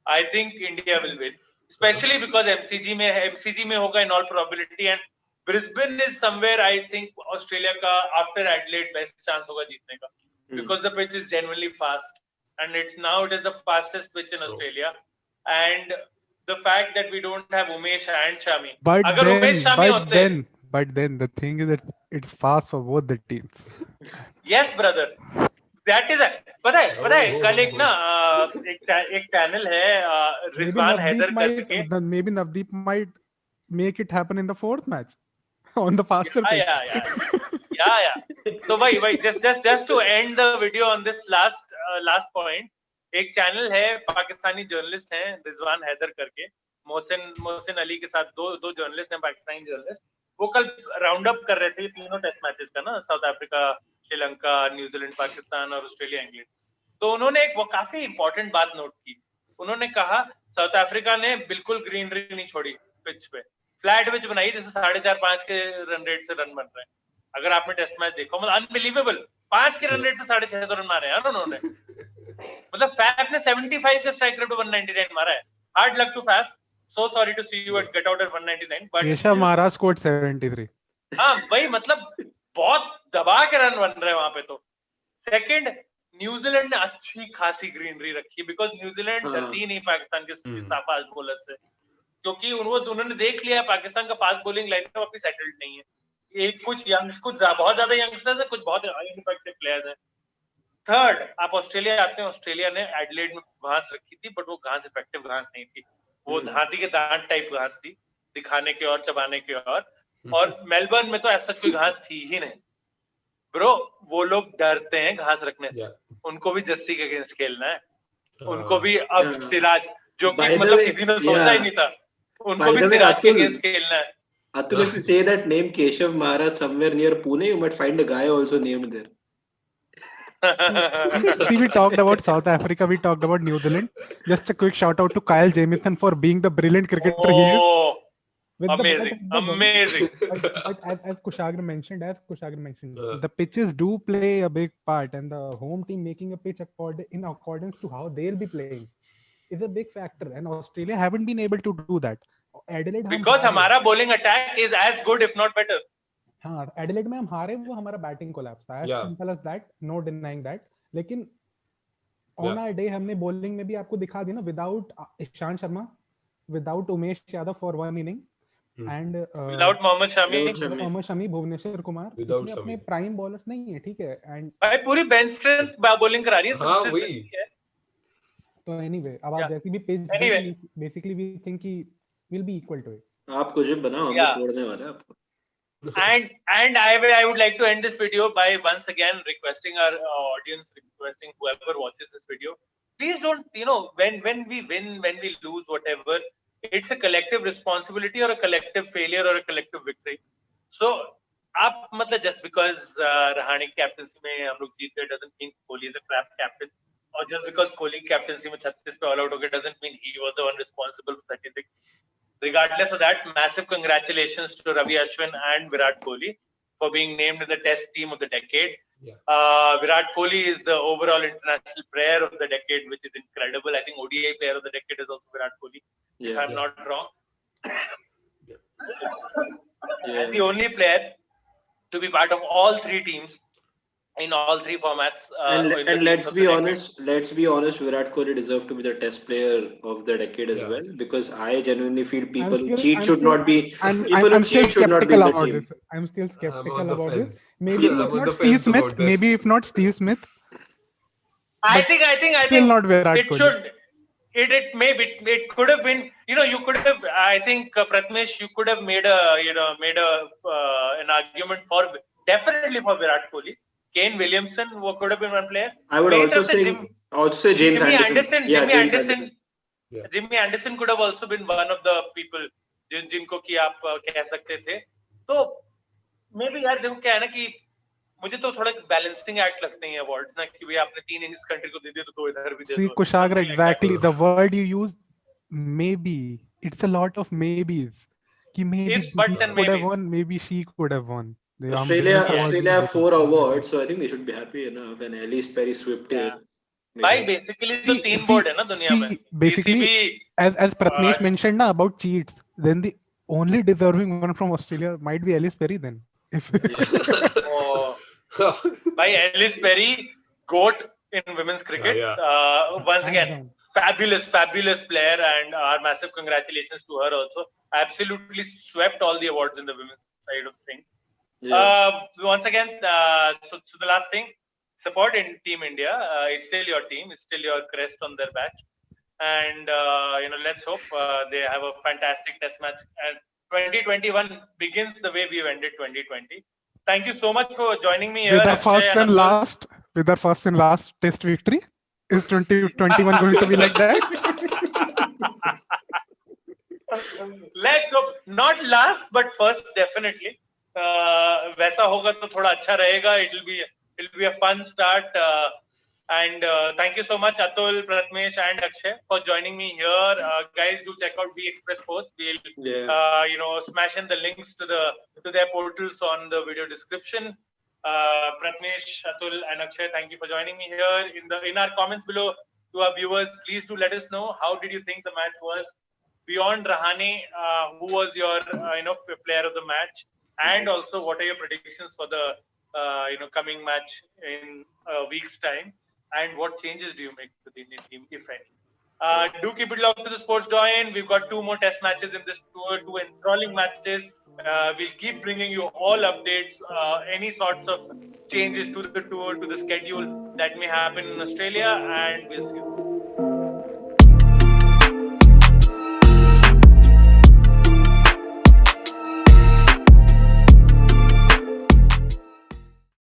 I think India will win, especially because MCG में होगा in all probability and Brisbane is somewhere I think Australia का after Adelaide best chance होगा जीतने का because the pitch is genuinely fast and it is the fastest pitch in Australia and the fact that we don't have Umesh and Shami. But अगर Umesh Shami होते, but then the thing is that it's fast for both the teams. yes brother, that is पता है कल एक ना एक channel है रिजवान हैदर करके, maybe Navdeep might make it happen in the fourth match on the faster pitch. Yeah. So wait, just to end the video on this last point, एक channel है पाकिस्तानी जर्नलिस्ट हैं रिजवान हैदर करके, मोहसिन अली के साथ दो जर्नलिस्ट हैं पाकिस्तानी जर्नलिस्ट, वो कल राउंड अप कर रहे थे तीनों टेस्ट मैचेस का ना, south Africa, Sri Lanka, New Zealand, Pakistan और ऑस्ट्रेलिया, इंग्लैंड। तो उन्होंने एक वो काफी इंपॉर्टेंट बात नोट की, उन्होंने कहा साउथ अफ्रीका ने बिल्कुल ग्रीनरी नहीं छोड़ी पिच पे, फ्लैट पिच बनाई जिसमें 4.5-5 के रन रेट से रन बन रहे हैं। अगर आपने टेस्ट मैच देखो मतलब अनबिलीवेबल, 5 के रन रेट से 650 रन मारे हैं उन्होंने। मतलब फैफ ने 75 के स्ट्राइक रेट पे 199 मारा है। Hard luck to Faf, so sorry to see you get out at 199, but Keshav Maharaj scored 73। हाँ भाई, मतलब बहुत दबा के रन बन रहे हैं वहां पे। तो सेकंड, न्यूजीलैंड ने अच्छी खासी ग्रीनरी रखी, बिकॉज न्यूजीलैंड डरती नहीं पाकिस्तान के फास्ट बॉलर से, क्योंकि उन्होंने देख लिया पाकिस्तान का फास्ट बॉलिंग लाइनअप अभी सेटल्ड नहीं है। एक कुछ बहुत ज्यादा यंगस्टर्स है, कुछ बहुत इनफेक्टिव प्लेयर्स हैं। थर्ड, आप ऑस्ट्रेलिया आते हैं, ऑस्ट्रेलिया ने एडिलेड में घास रखी थी, बट वो घास इफेक्टिव घास नहीं थी, वो हाथी के दांत टाइप घास थी, दिखाने के और चबाने के और मेलबर्न में तो ऐसा कोई घास थी ही नहीं ब्रो। वो लोग डरते हैं घास रखने से, उनको भी जस्सी के अगेंस्ट खेलना है, उनको भी अब सिराज जो कि मतलब किसी ने सोचा ही नहीं था, उनको भी सिराज के अगेंस्ट खेलना है। Atul, if you say that name Keshav Maharaj somewhere near Pune, you might find a guy also named there. See, we talked about South Africa, we talked about New Zealand. Just a quick shout out to Kyle Jamieson for being the brilliant cricketer he is. Amazing. But as Kushagra mentioned, the pitches do play a big part, and the home team making a pitch in accordance to how they'll be playing is a big factor, and Australia haven't been able to do that. Adelaide because हमारा bowling attack is as good if not better. हाँ, Adelaide में हम हारे, वो हमारा batting collapse था, as simple as that, no denying that. लेकिन on our day हमने बॉलिंग में भी आपको दिखा दी ना, without Ishant Sharma, without Umesh Yadav for one inning, and without Mohammad Shami, Bhuvneshwar Kumar, अपने प्राइम बॉलर्स नहीं है, ठीक है, एंड भाई पूरी बेंच स्ट्रेंथ बॉलिंग करा रही है सबसे। तो एनीवे, अब आप जैसी भी पेज बेसिकली वी थिंक कि will be equal to it. आप कुछ बनाओ, हम तोड़ने वाले हैं आपको। And I would like to end this video by once again requesting our audience, requesting whoever watches this video, please don't, when we win, when we lose, whatever, it's a collective responsibility or a collective failure or a collective victory. So आप मतलब just because Rahane captaincy में हम लोग जीत गए doesn't mean Kohli is a crap captain, or just because Kohli captaincy में 36 पे all out हो गए doesn't mean he was the one responsible for 36. Regardless of that, massive congratulations to Ravi Ashwin and Virat Kohli for being named in the Test Team of the Decade. Virat Kohli is the overall international player of the decade, which is incredible. I think ODI player of the decade is also Virat Kohli, if I'm not wrong. And the only player to be part of all three teams in all three formats. And let's be honest, Virat Kohli deserves to be the Test Player of the decade as well, because I genuinely feel people who cheat should not be. I'm still skeptical about this. I'm still skeptical about this. Maybe if not Steve Smith. I think still not Virat Kohli. It could have been, you could have, I think Pratmesh, you could have made an argument for definitely for Virat Kohli. Kane Williamson could have been one player. I would also say James Anderson. Jimmy Anderson could have also been one of the people जिनको कि आप कह सकते थे। तो may be यार देखो क्या है ना कि मुझे तो थोड़ा बैलेंसिंग एक्ट लगते हैं अवार्ड्स ना, कि भाई आपने 3 इनिंग्स कंट्री को दे दिए तो 2 इधर भी दे दो। See Kushagra, exactly the word you used, maybe it's a lot of maybes. कि maybe he could have won, maybe she could have won. Australia have 4 awards, so I think they should be happy enough. And Ellis Perry swept it. भाई basically तो 3 board है ना दुनिया में। Basically, as Pratmesh mentioned na about cheats, then the only deserving one from Australia might be Ellis Perry then. By Ellis Perry, GOAT in women's cricket. Once again, fabulous player, and our massive congratulations to her also. Absolutely swept all the awards in the women's side of things. Once again, so the last thing, support in Team India. It's still your team. It's still your crest on their badge. And, let's hope they have a fantastic test match. And 2021 begins the way we've ended 2020. Thank you so much for joining me here. With our first and last test victory. Is 2021 going to be like that? Let's hope. Not last, but first, definitely. वैसा होगा तो थोड़ा अच्छा रहेगा. It'll be a fun start. And thank you so much, Atul, Pratmesh, and Akshay for joining me here. Guys, do check out V Express Sports. We'll smash in the links to their portals on the video description. Pratmesh, Atul, and Akshay, thank you for joining me here. In our comments below to our viewers, please do let us know how did you think the match was. Beyond Rahane, who was your player of the match, and also what are your predictions for the coming match in a week's time, and what changes do you make to the Indian team, if any? Do keep it locked to the Sports Doyen. We've got 2 more test matches in this tour, 2 enthralling matches. We'll keep bringing you all updates, any sorts of changes to the tour, to the schedule that may happen in Australia, and we'll see you.